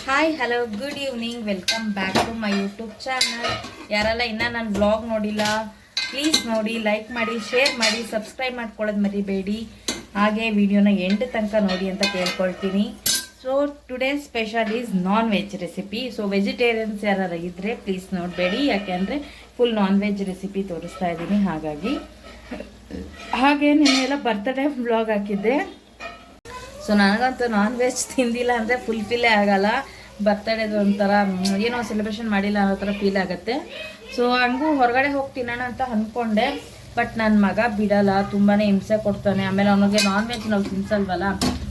Hi hello good evening, welcome back to my YouTube channel. ಯಾರೆಲ್ಲ ಇನ್ನೂ ನನ್ನ blog ನೋಡಿಲ್ಲ ಪ್ಲೀಸ್ ನೋಡಿ, ಲೈಕ್ ಮಾಡಿ, ಶೇರ್ ಮಾಡಿ, ಸಬ್ಸ್ಕ್ರೈಬ್ ಮಾಡ್ಕೊಳ್ಳೋದು ಮರಿಬೇಡಿ. ಹಾಗೆ ವಿಡಿಯೋನ ಎಂಡ್ ತನಕ ನೋಡಿ ಅಂತ ಕೇಳ್ಕೊಳ್ತೀನಿ. So today special is non veg recipe. So vegetarians ಯಾರು ಇದ್ದರೆ ಪ್ಲೀಸ್ ನೋಡಬೇಡಿ, ಯಾಕೆಂದರೆ ಫುಲ್ ನಾನ್ ವೆಜ್ ರೆಸಿಪಿ ತೋರಿಸ್ತಾ ಇದ್ದೀನಿ. ಹಾಗೆ ನಿನ್ನೆಲ್ಲ ಬರ್ತ್ಡೇ ವ್ಲಾಗ್ ಹಾಕಿದ್ದೆ. ಸೊ ನನಗಂತೂ ನಾನ್ ವೆಜ್ ತಿಂದಿಲ್ಲ ಅಂದರೆ ಫುಲ್ಫಿಲ್ಲೇ ಆಗೋಲ್ಲ. ಬರ್ತಡೇದು ಒಂಥರ ಏನೋ ಸೆಲೆಬ್ರೇಷನ್ ಮಾಡಿಲ್ಲ ಅನ್ನೋ ಥರ ಫೀಲ್ ಆಗುತ್ತೆ. ಸೊ ಹಂಗೂ ಹೊರಗಡೆ ಹೋಗಿ ತಿನ್ನೋಣ ಅಂತ ಅಂದ್ಕೊಂಡೆ, ಬಟ್ ನನ್ನ ಮಗ ಬಿಡಲ್ಲ, ತುಂಬಾ ಹಿಂಸೆ ಕೊಡ್ತಾನೆ. ಆಮೇಲೆ ಅವನಿಗೆ ನಾನ್ ವೆಜ್ ನಾವು ತಿನ್ಸಲ್ವಲ್ಲ,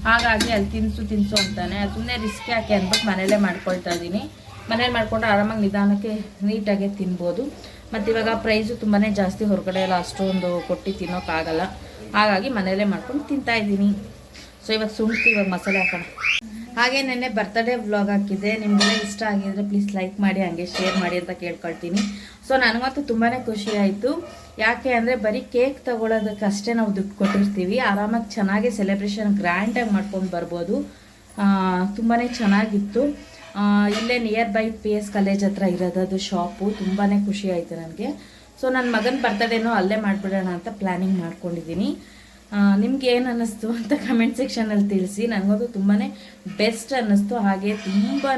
ಹಾಗಾಗಿ ಅಲ್ಲಿ ತಿನ್ಸು ಅಂತಾನೆ. ಸುಮ್ಮನೆ ರಿಸ್ಕ್ ಯಾಕೆ ಅಂದ್ಬಿಟ್ಟು ಮನೇಲೇ ಮಾಡ್ಕೊಳ್ತಾ ಇದ್ದೀನಿ. ಮನೇಲಿ ಮಾಡ್ಕೊಂಡು ಆರಾಮಾಗಿ ನಿಧಾನಕ್ಕೆ ನೀಟಾಗಿ ತಿನ್ಬೋದು. ಮತ್ತು ಇವಾಗ ಪ್ರೈಸು ತುಂಬಾ ಜಾಸ್ತಿ, ಹೊರಗಡೆ ಎಲ್ಲ ಅಷ್ಟೊಂದು ಕೊಟ್ಟು ತಿನ್ನೋಕ್ಕಾಗಲ್ಲ, ಹಾಗಾಗಿ ಮನೇಲೇ ಮಾಡ್ಕೊಂಡು ತಿಂತಾಯಿದ್ದೀನಿ. ಸೊ ಇವಾಗ ಶುಂಠಿ, ಇವಾಗ ಮಸಾಲೆ ಹಾಕೋಣ. ಹಾಗೆ ನೆನ್ನೆ ಬರ್ತ್ಡೇ ವ್ಲಾಗ್ ಹಾಕಿದ್ದೆ. ನಿಮಗೆಲ್ಲ ಇಷ್ಟ ಆಗಿದ್ರೆ ಪ್ಲೀಸ್ ಲೈಕ್ ಮಾಡಿ, ಹಾಗೆ ಶೇರ್ ಮಾಡಿ ಅಂತ ಕೇಳ್ಕೊಳ್ತೀನಿ. ಸೊ ನನಗಂತೂ ತುಂಬಾ ಖುಷಿ ಆಯಿತು. ಯಾಕೆ ಅಂದರೆ ಬರೀ ಕೇಕ್ ತೊಗೊಳೋದಕ್ಕೆ ಅಷ್ಟೇ ನಾವು ದುಡ್ಡು ಕೊಟ್ಟಿರ್ತೀವಿ, ಆರಾಮಾಗಿ ಚೆನ್ನಾಗಿ ಸೆಲೆಬ್ರೇಷನ್ ಗ್ರ್ಯಾಂಡಾಗಿ ಮಾಡ್ಕೊಂಡು ಬರ್ಬೋದು. ತುಂಬಾ ಚೆನ್ನಾಗಿತ್ತು. ಇಲ್ಲೇ ನಿಯರ್ ಬೈ PS ಕಾಲೇಜ್ ಹತ್ರ ಇರೋದು ಶಾಪು. ತುಂಬಾ ಖುಷಿ ಆಯಿತು ನನಗೆ. ಸೊ ನನ್ನ ಮಗನ ಬರ್ತ್ಡೇನೂ ಅಲ್ಲೇ ಮಾಡಿಬಿಡೋಣ ಅಂತ ಪ್ಲ್ಯಾನಿಂಗ್ ಮಾಡ್ಕೊಂಡಿದ್ದೀನಿ. ನಿಮ್ಗೆ ಏನು ಅನ್ನಿಸ್ತು ಅಂತ ಕಮೆಂಟ್ ಸೆಕ್ಷನಲ್ಲಿ ತಿಳಿಸಿ. ನನಗದು ತುಂಬಾ ಬೆಸ್ಟ್ ಅನ್ನಿಸ್ತು. ಹಾಗೆ ತುಂಬಾ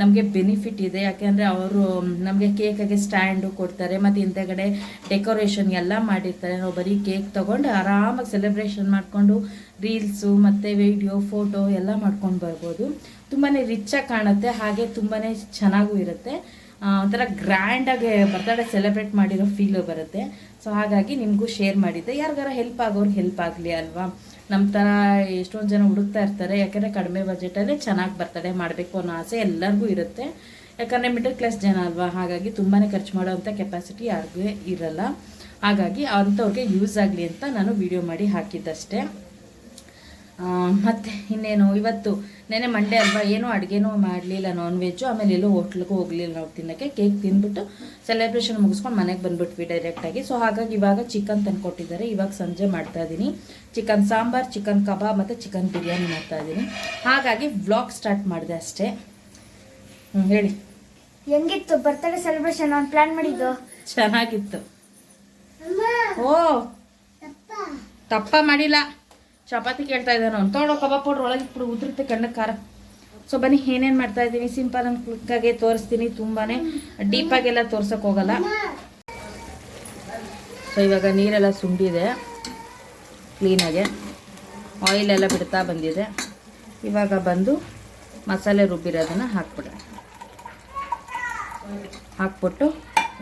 ನಮಗೆ ಬೆನಿಫಿಟ್ ಇದೆ, ಯಾಕೆಂದರೆ ಅವರು ನಮಗೆ ಕೇಕಾಗೆ ಸ್ಟ್ಯಾಂಡು ಕೊಡ್ತಾರೆ, ಮತ್ತು ಹಿಂದೆಗಡೆ ಡೆಕೋರೇಷನ್ ಎಲ್ಲ ಮಾಡಿರ್ತಾರೆ. ನಾವು ಬರೀ ಕೇಕ್ ತೊಗೊಂಡು ಆರಾಮಾಗಿ ಸೆಲೆಬ್ರೇಷನ್ ಮಾಡಿಕೊಂಡು ರೀಲ್ಸು ಮತ್ತು ವಿಡಿಯೋ, ಫೋಟೋ ಎಲ್ಲ ಮಾಡ್ಕೊಂಡು ಬರ್ಬೋದು. ತುಂಬಾ ರಿಚಾಗಿ ಕಾಣುತ್ತೆ, ಹಾಗೆ ತುಂಬಾ ಚೆನ್ನಾಗೂ ಇರುತ್ತೆ. ಒಂಥರ ಗ್ರ್ಯಾಂಡಾಗಿ ಬರ್ತ್ಡೇ ಸೆಲೆಬ್ರೇಟ್ ಮಾಡಿರೋ ಫೀಲು ಬರುತ್ತೆ. ಸೊ ಹಾಗಾಗಿ ನಿಮಗೂ ಶೇರ್ ಮಾಡಿದ್ದೆ. ಯಾರಿಗಾರ ಹೆಲ್ಪ್ ಆಗೋರು ಹೆಲ್ಪ್ ಆಗಲಿ ಅಲ್ವಾ. ನಮ್ಮ ಥರ ಎಷ್ಟೊಂದು ಜನ ಹುಡುಕ್ತಾ ಇರ್ತಾರೆ, ಯಾಕಂದರೆ ಕಡಿಮೆ ಬಜೆಟಲ್ಲೇ ಚೆನ್ನಾಗಿ ಬರ್ತಡೇ ಮಾಡಬೇಕು ಅನ್ನೋ ಆಸೆ ಎಲ್ಲರಿಗೂ ಇರುತ್ತೆ. ಯಾಕಂದರೆ ಮಿಡಲ್ ಕ್ಲಾಸ್ ಜನ ಅಲ್ವಾ, ಹಾಗಾಗಿ ತುಂಬಾ ಖರ್ಚು ಮಾಡೋವಂಥ ಕೆಪಾಸಿಟಿ ಯಾರಿಗೂ ಇರಲ್ಲ. ಹಾಗಾಗಿ ಅಂಥವ್ರಿಗೆ ಯೂಸ್ ಆಗಲಿ ಅಂತ ನಾನು ವಿಡಿಯೋ ಮಾಡಿ ಹಾಕಿದ್ದಷ್ಟೇ. ಮತ್ತು ಇನ್ನೇನು, ಇವತ್ತು ನೆನೆ ಮಂಡೇ ಅಲ್ವಾ, ಏನೂ ಅಡುಗೆನೂ ಮಾಡಲಿಲ್ಲ ನಾನ್ ವೆಜ್ಜು. ಆಮೇಲೆ ಎಲ್ಲೂ ಹೋಟ್ಲಿಗೂ ಹೋಗಲಿಲ್ಲ ನಾವು ತಿನ್ನೋಕ್ಕೆ. ಕೇಕ್ ತಿಂದ್ಬಿಟ್ಟು ಸೆಲೆಬ್ರೇಷನ್ ಮುಗಿಸ್ಕೊಂಡು ಮನೆಗೆ ಬಂದುಬಿಟ್ವಿ ಡೈರೆಕ್ಟಾಗಿ. ಸೊ ಹಾಗಾಗಿ ಇವಾಗ ಚಿಕನ್ ತಂದುಕೊಟ್ಟಿದ್ದಾರೆ. ಇವಾಗ ಸಂಜೆ ಮಾಡ್ತಾಯಿದ್ದೀನಿ ಚಿಕನ್ ಸಾಂಬಾರ್, ಚಿಕನ್ ಕಬಾಬ್ ಮತ್ತು ಚಿಕನ್ ಬಿರಿಯಾನಿ ಮಾಡ್ತಾಯಿದ್ದೀನಿ. ಹಾಗಾಗಿ ವ್ಲಾಗ್ ಸ್ಟಾರ್ಟ್ ಮಾಡಿದೆ ಅಷ್ಟೇ. ಹೇಳಿ, ಹೆಂಗಿತ್ತು ಬರ್ತ್ಡೇ ಸೆಲೆಬ್ರೇಷನ್? ನಾನು ಪ್ಲಾನ್ ಮಾಡಿದ್ದು ಚೆನ್ನಾಗಿತ್ತು. ಓ ತಪ್ಪ ಮಾಡಿಲ್ಲ, ಚಪಾತಿ ಕೇಳ್ತಾ ಇದ್ದಾನೆ ಅವ್ನು. ತೊಗೊಳ್ಳೋ ಕಬಾಬ್ ಪೌಡ್ರ್ ಒಳಗೆ ಇಟ್ಬಿಡು, ಉದುರುತ್ತೆ ಕಣ್ಣಕ್ಕೆ ಖಾರ. ಸೊ ಬನ್ನಿ, ಏನೇನು ಮಾಡ್ತಾ ಇದ್ದೀನಿ ಸಿಂಪಲ್ ಆಗಿ ಕ್ವಿಕ್ಕಾಗೆ ತೋರಿಸ್ತೀನಿ. ತುಂಬಾ ಡೀಪಾಗೆಲ್ಲ ತೋರ್ಸೋಕೆ ಹೋಗಲ್ಲ. ಸೊ ಇವಾಗ ನೀರೆಲ್ಲ ಸುಂಡಿದೆ ಕ್ಲೀನಾಗೆ, ಆಯಿಲೆಲ್ಲ ಬಿಡ್ತಾ ಬಂದಿದೆ. ಇವಾಗ ಬಂದು ಮಸಾಲೆ ರುಬ್ಬಿರೋದನ್ನು ಹಾಕ್ಬಿಟ್ಟು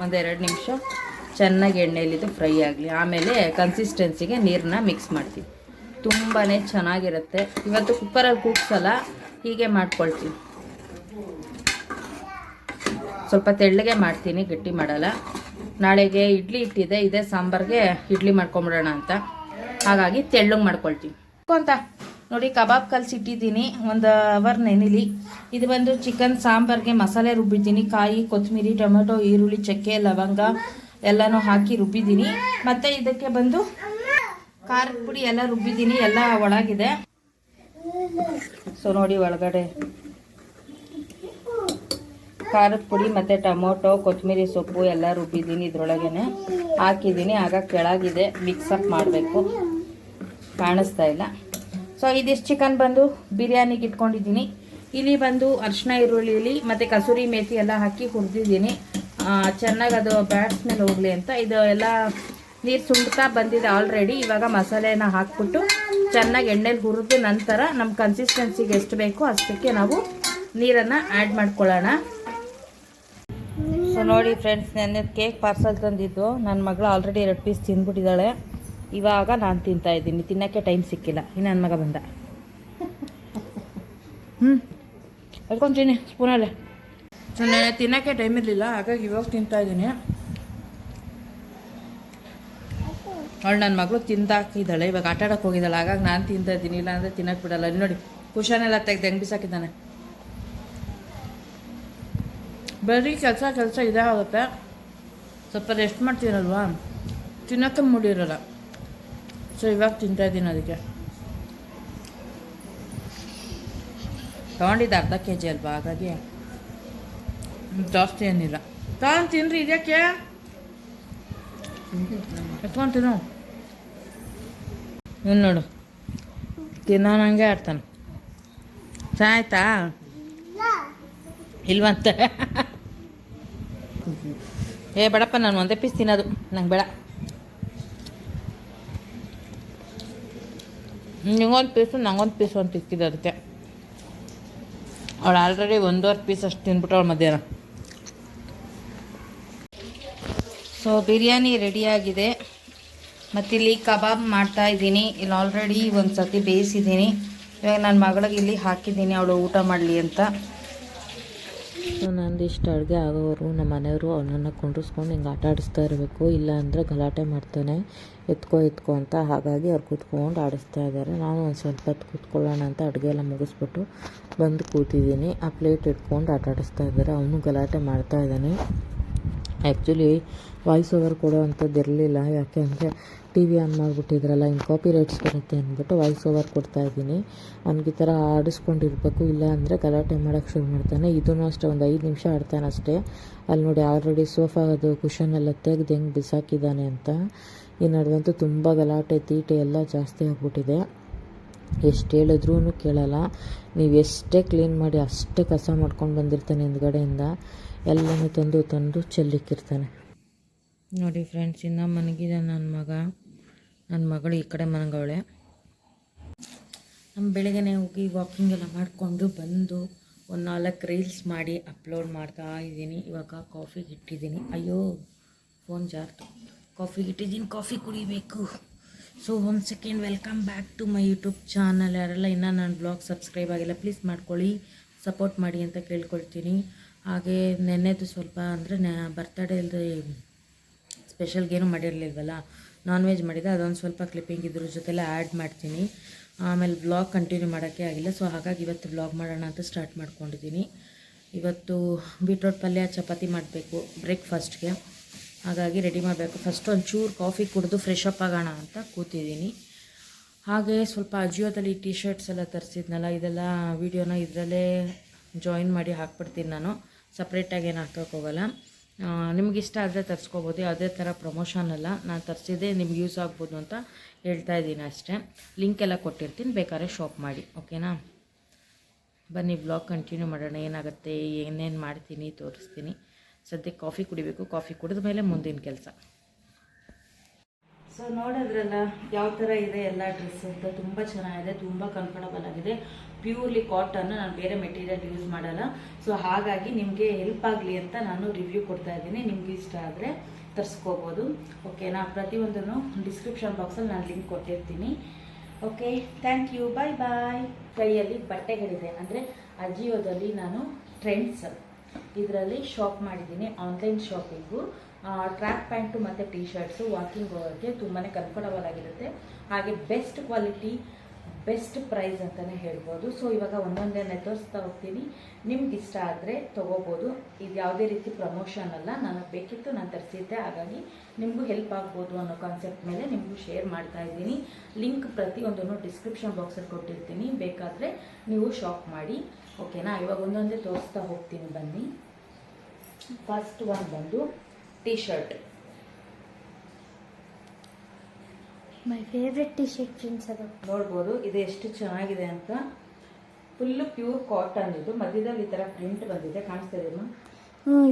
ಒಂದೆರಡು ನಿಮಿಷ ಚೆನ್ನಾಗಿ ಎಣ್ಣೆಯಲ್ಲಿದ್ದು ಫ್ರೈ ಆಗಲಿ. ಆಮೇಲೆ ಕನ್ಸಿಸ್ಟೆನ್ಸಿಗೆ ನೀರನ್ನ ಮಿಕ್ಸ್ ಮಾಡ್ತೀವಿ. ತುಂಬಾ ಚೆನ್ನಾಗಿರುತ್ತೆ. ಇವತ್ತು ಕುಕ್ಕರಲ್ಲಿ ಕೂಗ್ಸಲ್ಲ, ಹೀಗೆ ಮಾಡ್ಕೊಳ್ತೀನಿ. ಸ್ವಲ್ಪ ತೆಳ್ಳಗೆ ಮಾಡ್ತೀನಿ, ಗಟ್ಟಿ ಮಾಡಲ್ಲ. ನಾಳೆಗೆ ಇಡ್ಲಿ ಇಟ್ಟಿದೆ, ಇದೇ ಸಾಂಬಾರಿಗೆ ಇಡ್ಲಿ ಮಾಡ್ಕೊಂಬಿಡೋಣ ಅಂತ, ಹಾಗಾಗಿ ತೆಳ್ಳಗೆ ಮಾಡ್ಕೊಳ್ತೀನಿ ಅಂತ ನೋಡಿ. ಕಬಾಬ್ ಕಲಸಿಟ್ಟಿದ್ದೀನಿ, 1 ಅವರ್ ನೆನಿಲಿ. ಇದು ಬಂದು ಚಿಕನ್ ಸಾಂಬಾರಿಗೆ ಮಸಾಲೆ ರುಬ್ಬಿದ್ದೀನಿ. ಕಾಯಿ, ಕೊತ್ತಂಬರಿ, ಟೊಮೆಟೊ, ಈರುಳ್ಳಿ, ಚಕ್ಕೆ, ಲವಂಗ ಎಲ್ಲನೂ ಹಾಕಿ ರುಬ್ಬಿದ್ದೀನಿ. ಮತ್ತು ಇದಕ್ಕೆ ಬಂದು ಖಾರದ ಪುಡಿ ಎಲ್ಲ ರುಬ್ಬಿದ್ದೀನಿ, ಎಲ್ಲ ಒಳಗಿದೆ. ಸೊ ನೋಡಿ, ಒಳಗಡೆ ಖಾರದ ಪುಡಿ ಮತ್ತು ಟೊಮೊಟೊ, ಕೊತ್ತಂಬರಿ ಸೊಪ್ಪು ಎಲ್ಲ ರುಬ್ಬಿದ್ದೀನಿ, ಇದ್ರೊಳಗೇ ಹಾಕಿದ್ದೀನಿ. ಆಗ ಕೆಳಗಿದೆ, ಮಿಕ್ಸಪ್ ಮಾಡಬೇಕು, ಕಾಣಿಸ್ತಾ ಇಲ್ಲ. ಸೊ ಇದಿಷ್ಟು ಚಿಕನ್ ಬಂದು ಬಿರಿಯಾನಿಗೆ ಇಟ್ಕೊಂಡಿದ್ದೀನಿ. ಇಲ್ಲಿ ಬಂದು ಅರಿಶಿನ, ಈರುಳ್ಳಿ ಮತ್ತು ಕಸೂರಿ ಮೇಥಿ ಎಲ್ಲ ಹಾಕಿ ಹುರಿದಿದ್ದೀನಿ. ಚೆನ್ನಾಗಿ ಅದು ಬ್ಯಾಟ್ ಸ್ಮೆಲ್ ಹೋಗಲಿ ಅಂತ. ಇದು ಎಲ್ಲ ನೀರು ಸುಂಡ್ತಾ ಬಂದಿದೆ ಆಲ್ರೆಡಿ. ಇವಾಗ ಮಸಾಲೆನ ಹಾಕ್ಬಿಟ್ಟು ಚೆನ್ನಾಗಿ ಎಣ್ಣೆಲಿ ಹುರಿದ ನಂತರ ನಮ್ಮ ಕನ್ಸಿಸ್ಟೆನ್ಸಿಗೆ ಎಷ್ಟು ಬೇಕೋ ಅಷ್ಟಕ್ಕೆ ನಾವು ನೀರನ್ನು ಆ್ಯಡ್ ಮಾಡ್ಕೊಳ್ಳೋಣ. ಸೊ ನೋಡಿ ಫ್ರೆಂಡ್ಸ್, ನೆನ್ನೆ ಕೇಕ್ ಪಾರ್ಸಲ್ ತಂದಿದ್ದು. ನನ್ನ ಮಗಳು ಆಲ್ರೆಡಿ 2 ಪೀಸ್ ತಿಂದ್ಬಿಟ್ಟಿದ್ದಾಳೆ. ಇವಾಗ ನಾನು ತಿಂತಾಯಿದ್ದೀನಿ, ತಿನ್ನೋಕ್ಕೆ ಟೈಮ್ ಸಿಕ್ಕಿಲ್ಲ. ಇನ್ನು ನನ್ನ ಮಗ ಬಂದ, ಎತ್ಕೊಂತೀನಿ ಸ್ಪೂನಲ್ಲೇ. ನೆನ್ನೆ ತಿನ್ನೋಕ್ಕೆ ಟೈಮ್ ಇರಲಿಲ್ಲ, ಹಾಗಾಗಿ ಇವಾಗ ತಿಂತಾಯಿದ್ದೀನಿ. ಅವಳು ನನ್ನ ಮಗಳು ತಿಂದಾಕಿದ್ದಾಳೆ, ಇವಾಗ ಆಟ ಆಡೋಕ್ಕೆ ಹೋಗಿದ್ದಾಳೆ, ಹಾಗಾಗಿ ನಾನು ತಿಂತಾಯಿದ್ದೀನಿ. ಇಲ್ಲ ಅಂದರೆ ತಿನ್ನೋಕ್ಕೆ ಬಿಡಲ್ಲ. ನೋಡಿ, ಕುಷನೆಲ್ಲ ತೆಗೆದು ಹೆಂಗೆ ಬಿಸಾಕಿದ್ದಾನೆ. ಬರೀ ಕೆಲಸ ಇದೇ ಆಗುತ್ತೆ. ಸ್ವಲ್ಪ ರೆಸ್ಟ್ ಮಾಡ್ತೀನಲ್ವಾ, ತಿನ್ನೋಕ್ಕೆ ಮೂಡಿರಲ್ಲ. ಸೊ ಇವಾಗ ತಿಂತಾಯಿದ್ದೀನಿ ಅದಕ್ಕೆ. ತೊಗೊಂಡಿದ್ದು ಅರ್ಧ ಕೆ ಜಿ ಅಲ್ವಾ, ಹಾಗಾಗಿ ಜಾಸ್ತಿ ಏನಿಲ್ಲ. ತಗೊಂಡು ತಿನ್ರಿ, ಇದಕ್ಕೆ ಎತ್ಕೊಂಡು ತಿನ್ನು. ಇನ್ನು ನೋಡು ತಿನ್ನೋನಂಗೆ ಆಡ್ತಾನೆ. ಚಾ ಆಯ್ತಾ ಇಲ್ವಂತೆ. ಏ ಬೇಡಪ್ಪ, ನಾನು ಒಂದೇ ಪೀಸ್ ತಿನ್ನೋದು, ನಂಗೆ ಬೇಡ. ನಿಂಗೊಂದು ಪೀಸು ನಂಗೊಂದು ಪೀಸು ಅಂತ ಇಕ್ಕಿದ್ದು ಅದಕ್ಕೆ. ಅವಳು ಆಲ್ರೆಡಿ 1.5 ಪೀಸ್ ಅಷ್ಟು ತಿಂದ್ಬಿಟ್ಟವಳು ಮಧ್ಯಾಹ್ನ. ಸೊ ಬಿರಿಯಾನಿ ರೆಡಿಯಾಗಿದೆ. ಮತ್ತಿಲ್ಲಿ ಕಬಾಬ್ ಮಾಡ್ತಾಯಿದ್ದೀನಿ. ಇಲ್ಲಿ ಆಲ್ರೆಡಿ ಒಂದು ಸರ್ತಿ ಬೇಯಿಸಿದ್ದೀನಿ. ಇವಾಗ ನನ್ನ ಮಗಳಿಗೆ ಇಲ್ಲಿ ಹಾಕಿದ್ದೀನಿ ಅವಳು ಊಟ ಮಾಡಲಿ ಅಂತ. ಸೊ ನಂದು ಇಷ್ಟು ಅಡುಗೆ ಆಗೋವರು ನಮ್ಮ ಮನೆಯವರು ಅವನನ್ನು ಕುಂಡ್ರಿಸ್ಕೊಂಡು ಹಿಂಗೆ ಆಟ ಆಡಿಸ್ತಾ ಇರಬೇಕು, ಇಲ್ಲ ಅಂದರೆ ಗಲಾಟೆ ಮಾಡ್ತಾನೆ ಎತ್ಕೋ ಅಂತ. ಹಾಗಾಗಿ ಅವ್ರು ಕೂತ್ಕೊಂಡು ಆಡಿಸ್ತಾ ಇದ್ದಾರೆ. ನಾನು ಒಂದು ಸ್ವಲ್ಪ ಹೊತ್ತು ಕೂತ್ಕೊಳ್ಳೋಣ ಅಂತ ಅಡುಗೆ ಎಲ್ಲ ಮುಗಿಸ್ಬಿಟ್ಟು ಬಂದು ಕೂತಿದ್ದೀನಿ. ಆ ಪ್ಲೇಟ್ ಇಟ್ಕೊಂಡು ಆಟ ಆಡಿಸ್ತಾ ಇದ್ದಾರೆ. ಅವನು ಗಲಾಟೆ ಮಾಡ್ತಾ ಇದ್ದಾನೆ. ಆ್ಯಕ್ಚುಲಿ ವಾಯ್ಸ್ ಓವರ್ ಕೊಡೋ ಅಂಥದ್ದು ಇರಲಿಲ್ಲ, ಯಾಕೆ ಅಂದರೆ ಟಿ ವಿ ಆನ್ ಮಾಡಿಬಿಟ್ಟಿದ್ರಲ್ಲ, ಇನ್ನು ಕಾಪಿ ರೈಟ್ಸ್ ಬರುತ್ತೆ ಅಂದ್ಬಿಟ್ಟು ವಾಯ್ಸ್ ಓವರ್ ಕೊಡ್ತಾಯಿದ್ದೀನಿ. ಅವ್ನಿಗೆ ಈ ಥರ ಆಡಿಸ್ಕೊಂಡಿರ್ಬೇಕು, ಇಲ್ಲ ಅಂದರೆ ಗಲಾಟೆ ಮಾಡೋಕ್ಕೆ ಶುರು ಮಾಡ್ತಾನೆ. ಇದೂ ಅಷ್ಟೇ, ಒಂದು 5 ನಿಮಿಷ ಆಡ್ತಾನೆ ಅಷ್ಟೇ. ಅಲ್ಲಿ ನೋಡಿ ಆಲ್ರೆಡಿ ಸೋಫಾದು ಕುಷನೆಲ್ಲ ತೆಗೆದು ಹೆಂಗೆ ಬಿಸಾಕಿದ್ದಾನೆ ಅಂತ. ಈ ನಡುವಂತೂ ತುಂಬ ಗಲಾಟೆ ತೀಟೆ ಎಲ್ಲ ಜಾಸ್ತಿ ಆಗಿಬಿಟ್ಟಿದೆ. ಎಷ್ಟು ಹೇಳಿದ್ರೂ ಕೇಳಲ್ಲ. ನೀವು ಎಷ್ಟೇ ಕ್ಲೀನ್ ಮಾಡಿ ಅಷ್ಟೇ ಕಸ ಮಾಡ್ಕೊಂಡು ಬಂದಿರ್ತಾನೆ ಹಿಂದ್ಗಡೆಯಿಂದ. ಎಲ್ಲನೂ ತಂದು ಚೆಲ್ಲಿಕ್ಕಿರ್ತಾನೆ. ನೋಡಿ ಫ್ರೆಂಡ್ಸ್, ಇನ್ನು ಮನಗಿದೆ ನನ್ನ ಮಗಳು ಈ ಕಡೆ ಮನಗವಳೆ. ನಮ್ಮ ಬೆಳಗ್ಗೆನೇ ಹೋಗಿ ವಾಕಿಂಗ್ ಎಲ್ಲ ಮಾಡಿಕೊಂಡು ಬಂದು ಒಂದು 4 ರೀಲ್ಸ್ ಮಾಡಿ ಅಪ್ಲೋಡ್ ಮಾಡ್ತಾ ಇದ್ದೀನಿ. ಇವಾಗ ಕಾಫಿಗೆ ಇಟ್ಟಿದ್ದೀನಿ. ಅಯ್ಯೋ ಫೋನ್ ಜಾರ್ತು. ಕಾಫಿಗೆ ಇಟ್ಟಿದ್ದೀನಿ, ಕಾಫಿ ಕುಡಿಬೇಕು. So 1 second, welcome back to my YouTube channel. ಯಾರೆಲ್ಲ ಇನ್ನೂ ನನ್ನ ಬ್ಲಾಗ್ ಸಬ್ಸ್ಕ್ರೈಬ್ ಆಗಿಲ್ಲ ಪ್ಲೀಸ್ ಮಾಡ್ಕೊಳ್ಳಿ, ಸಪೋರ್ಟ್ ಮಾಡಿ ಅಂತ ಕೇಳ್ಕೊಳ್ತೀನಿ. ಹಾಗೆ ನೆನ್ನೆದು ಸ್ವಲ್ಪ ಅಂದರೆ ಬರ್ತಡೇದು ಸ್ಪೆಷಲ್ಗೇನು ಮಾಡಿರಲಿಲ್ವಲ್ಲ, ನಾನ್ ವೆಜ್ ಮಾಡಿದೆ, ಅದೊಂದು ಸ್ವಲ್ಪ ಕ್ಲಿಪ್ಪಿಂಗ್ ಇದ್ರ ಜೊತೆಲ್ಲ ಆ್ಯಡ್ ಮಾಡ್ತೀನಿ. ಆಮೇಲೆ ಬ್ಲಾಗ್ ಕಂಟಿನ್ಯೂ ಮಾಡೋಕ್ಕೆ ಆಗಿಲ್ಲ. ಸೊ ಹಾಗಾಗಿ ಇವತ್ತು ಬ್ಲಾಗ್ ಮಾಡೋಣ ಅಂತ ಸ್ಟಾರ್ಟ್ ಮಾಡ್ಕೊಂಡಿದ್ದೀನಿ. ಇವತ್ತು ಬೀಟ್ರೋಟ್ ಪಲ್ಯ ಚಪಾತಿ ಮಾಡಬೇಕು ಬ್ರೇಕ್ಫಾಸ್ಟ್ಗೆ, ಹಾಗಾಗಿ ರೆಡಿ ಮಾಡಬೇಕು. ಫಸ್ಟ್ ಒಂಚೂರು ಕಾಫಿ ಕುಡಿದು ಫ್ರೆಶ್ ಅಪ್ ಆಗೋಣ ಅಂತ ಕೂತಿದ್ದೀನಿ. ಹಾಗೆ ಸ್ವಲ್ಪ ಅಜಿಯೋದಲ್ಲಿ ಟಿ ಶರ್ಟ್ಸ್ ಎಲ್ಲ ತರಿಸಿದ್ನಲ್ಲ, ಇದೆಲ್ಲ ವೀಡಿಯೋನ ಇದರಲ್ಲೇ ಜಾಯಿನ್ ಮಾಡಿ ಹಾಕ್ಬಿಡ್ತೀನಿ. ನಾನು ಸಪ್ರೇಟಾಗಿ ಏನು ಹಾಕೋಕ್ಕೋಗಲ್ಲ. ನಿಮ್ಗೆ ಇಷ್ಟ ಆದರೆ ತರಿಸ್ಕೋಬೋದು, ಯಾವುದೇ ಥರ ಪ್ರಮೋಷನ್ ಅಲ್ಲ. ನಾನು ತರಿಸಿದ್ದೆ ನಿಮ್ಗೆ ಯೂಸ್ ಆಗ್ಬೋದು ಅಂತ ಹೇಳ್ತಾ ಇದ್ದೀನಿ ಅಷ್ಟೇ. ಲಿಂಕ್ ಎಲ್ಲ ಕೊಟ್ಟಿರ್ತೀನಿ, ಬೇಕಾದ್ರೆ ಶಾಪ್ ಮಾಡಿ. ಓಕೆನಾ, ಬನ್ನಿ ಬ್ಲಾಗ್ ಕಂಟಿನ್ಯೂ ಮಾಡೋಣ. ಏನಾಗುತ್ತೆ, ಏನೇನು ಮಾಡ್ತೀನಿ ತೋರಿಸ್ತೀನಿ. ಸದ್ಯಕ್ಕೆ ಕಾಫಿ ಕುಡಿಬೇಕು, ಕಾಫಿ ಕುಡಿದ ಮೇಲೆ ಮುಂದಿನ ಕೆಲಸ. ಸೊ ನೋಡಿದ್ರಲ್ಲ ಯಾವ ಥರ ಇದೆ ಎಲ್ಲ ಡ್ರೆಸ್ ಅಂತ. ತುಂಬ ಚೆನ್ನಾಗಿದೆ, ತುಂಬ ಕಂಫರ್ಟಬಲ್ ಆಗಿದೆ. ಪ್ಯೂರ್ಲಿ ಕಾಟನ್, ನಾನು ಬೇರೆ ಮೆಟೀರಿಯಲ್ ಯೂಸ್ ಮಾಡಲ್ಲ. ಸೊ ಹಾಗಾಗಿ ನಿಮಗೆ ಹೆಲ್ಪ್ ಆಗಲಿ ಅಂತ ನಾನು ರಿವ್ಯೂ ಕೊಡ್ತಾ ಇದ್ದೀನಿ. ನಿಮ್ಗೆ ಇಷ್ಟ ಆದರೆ ತರಿಸ್ಕೋಬೋದು. ಓಕೆನಾ, ಪ್ರತಿಯೊಂದನ್ನು ಡಿಸ್ಕ್ರಿಪ್ಷನ್ ಬಾಕ್ಸಲ್ಲಿ ನಾನು ಲಿಂಕ್ ಕೊಟ್ಟಿರ್ತೀನಿ. ಓಕೆ, ಥ್ಯಾಂಕ್ ಯು, ಬಾಯ್ ಬಾಯ್. ಕೈಯಲ್ಲಿ ಬಟ್ಟೆಗಳಿದೆ ಅಂದರೆ ಅಜಿಯೋದಲ್ಲಿ ನಾನು ಟ್ರೆಂಡ್ಸ್ ಇದರಲ್ಲಿ ಶಾಪ್ ಮಾಡಿದ್ದೀನಿ, ಆನ್ಲೈನ್ ಶಾಪಿಂಗು. ಟ್ರ್ಯಾಕ್ ಪ್ಯಾಂಟು ಮತ್ತು ಟಿ ಶರ್ಟ್ಸು ವಾಕಿಂಗ್ ಹೋಗೋಕ್ಕೆ ತುಂಬಾ ಕಂಫರ್ಟಬಲ್ ಆಗಿರುತ್ತೆ. ಹಾಗೆ ಬೆಸ್ಟ್ ಕ್ವಾಲಿಟಿ, ಬೆಸ್ಟ್ ಪ್ರೈಸ್ ಅಂತಲೇ ಹೇಳ್ಬೋದು. ಸೊ ಇವಾಗ ಒಂದೊಂದೇ ತೋರಿಸ್ತಾ ಹೋಗ್ತೀನಿ. ನಿಮ್ಗೆ ಇಷ್ಟ ಆದರೆ ತೊಗೋಬೋದು. ಇದು ಯಾವುದೇ ರೀತಿ ಪ್ರಮೋಷನ್ ಅಲ್ಲ, ನನಗೆ ಬೇಕಿತ್ತು, ನಾನು ತರಿಸಿದ್ದೆ, ಹಾಗಾಗಿ ನಿಮಗೂ ಹೆಲ್ಪ್ ಆಗ್ಬೋದು ಅನ್ನೋ ಕಾನ್ಸೆಪ್ಟ್ ಮೇಲೆ ನಿಮಗೂ ಶೇರ್ ಮಾಡ್ತಾ ಇದ್ದೀನಿ. ಲಿಂಕ್ ಪ್ರತಿಯೊಂದನ್ನು ಡಿಸ್ಕ್ರಿಪ್ಷನ್ ಬಾಕ್ಸಲ್ಲಿ ಕೊಟ್ಟಿರ್ತೀನಿ, ಬೇಕಾದರೆ ನೀವು ಶಾಪ್ ಮಾಡಿ. ಓಕೆನಾ, ಇವಾಗ ಒಂದೊಂದೇ ತೋರಿಸ್ತಾ ಹೋಗ್ತೀನಿ ಬನ್ನಿ. ಫಸ್ಟ್ ಒಂದು ಬಂದು T shirt. My favourite T shirt friends. ಅದು ನೋಡ್ಬೋದು ಇದು ಎಷ್ಟು ಚೆನ್ನಾಗಿದೆ ಅಂತ. ಫುಲ್ಲು ಪ್ಯೂರ್ ಕಾಟನ್ ಇದು. ಮಧ್ಯದಲ್ಲಿ ಈ ಥರ ಪ್ರಿಂಟ್ ಬಂದಿದೆ, ಕಾಣಿಸ್ತಾ ಇದೆ?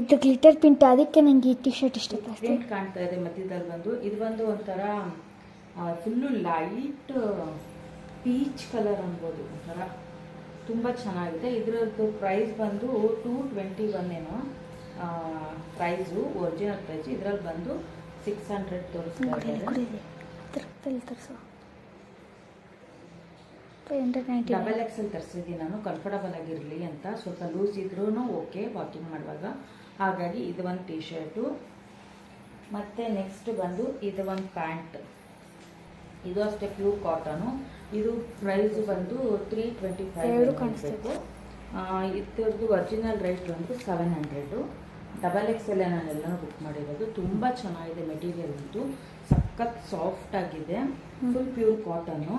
ಇದು ಗ್ಲಿಟರ್ ಪ್ರಿಂಟ್, ಅದಕ್ಕೆ ನನಗೆ ಈ ಟಿ ಶರ್ಟ್ ಇಷ್ಟ. ಪ್ರಿಂಟ್ ಕಾಣ್ತಾ ಇದೆ ಮಧ್ಯದಲ್ಲಿ ಬಂದು. ಇದು ಬಂದು ಒಂಥರ ಫುಲ್ಲು ಲೈಟ್ ಪೀಚ್ ಕಲರ್ ಅನ್ಬೋದು, ಒಂಥರ ತುಂಬ ಚೆನ್ನಾಗಿದೆ. ಇದರದ್ದು ಪ್ರೈಸ್ ಬಂದು 221 ಏನೋ ಪ್ರೈಸು, ಒರಿಜಿನಲ್ ಪ್ರೈಸು. ಇದರಲ್ಲಿ ಬಂದು 600 ತೋರಿಸ್ತಾ ಇದ್ದಾರೆ. ಡಬಲ್ ಎಕ್ಸೆಲ್ ತರಿಸಿದ್ದೀನಿ ನಾನು, ಕಂಫರ್ಟಬಲ್ ಆಗಿರಲಿ ಅಂತ. ಸ್ವಲ್ಪ ಲೂಸ್ ಇದ್ರೂ ಓಕೆ ವಾಕಿಂಗ್ ಮಾಡುವಾಗ. ಹಾಗಾಗಿ ಇದು ಒಂದು ಟಿ ಶರ್ಟು. ಮತ್ತು ನೆಕ್ಸ್ಟ್ ಬಂದು ಇದು ಒಂದು ಪ್ಯಾಂಟ್. ಇದು ಅಷ್ಟೇ ಪ್ಯೂರ್ ಕಾಟನು. ಇದು ಪ್ರೈಸ್ ಬಂದು 325 ಕಾಣಿಸ್ಬೇಕು. ಇದ್ರದ್ದು ಒರಿಜಿನಲ್ ರೇಟ್ ಬಂದು 700. ಡಬಲ್ ಎಕ್ಸೆಲ್ ನಾನೆಲ್ಲನೂ ಬುಕ್ ಮಾಡಿರೋದು. ತುಂಬ ಚೆನ್ನಾಗಿದೆ ಮೆಟೀರಿಯಲ್ ಅಂತೂ, ಸಖತ್ ಸಾಫ್ಟ್ ಆಗಿದೆ, full pure cotton.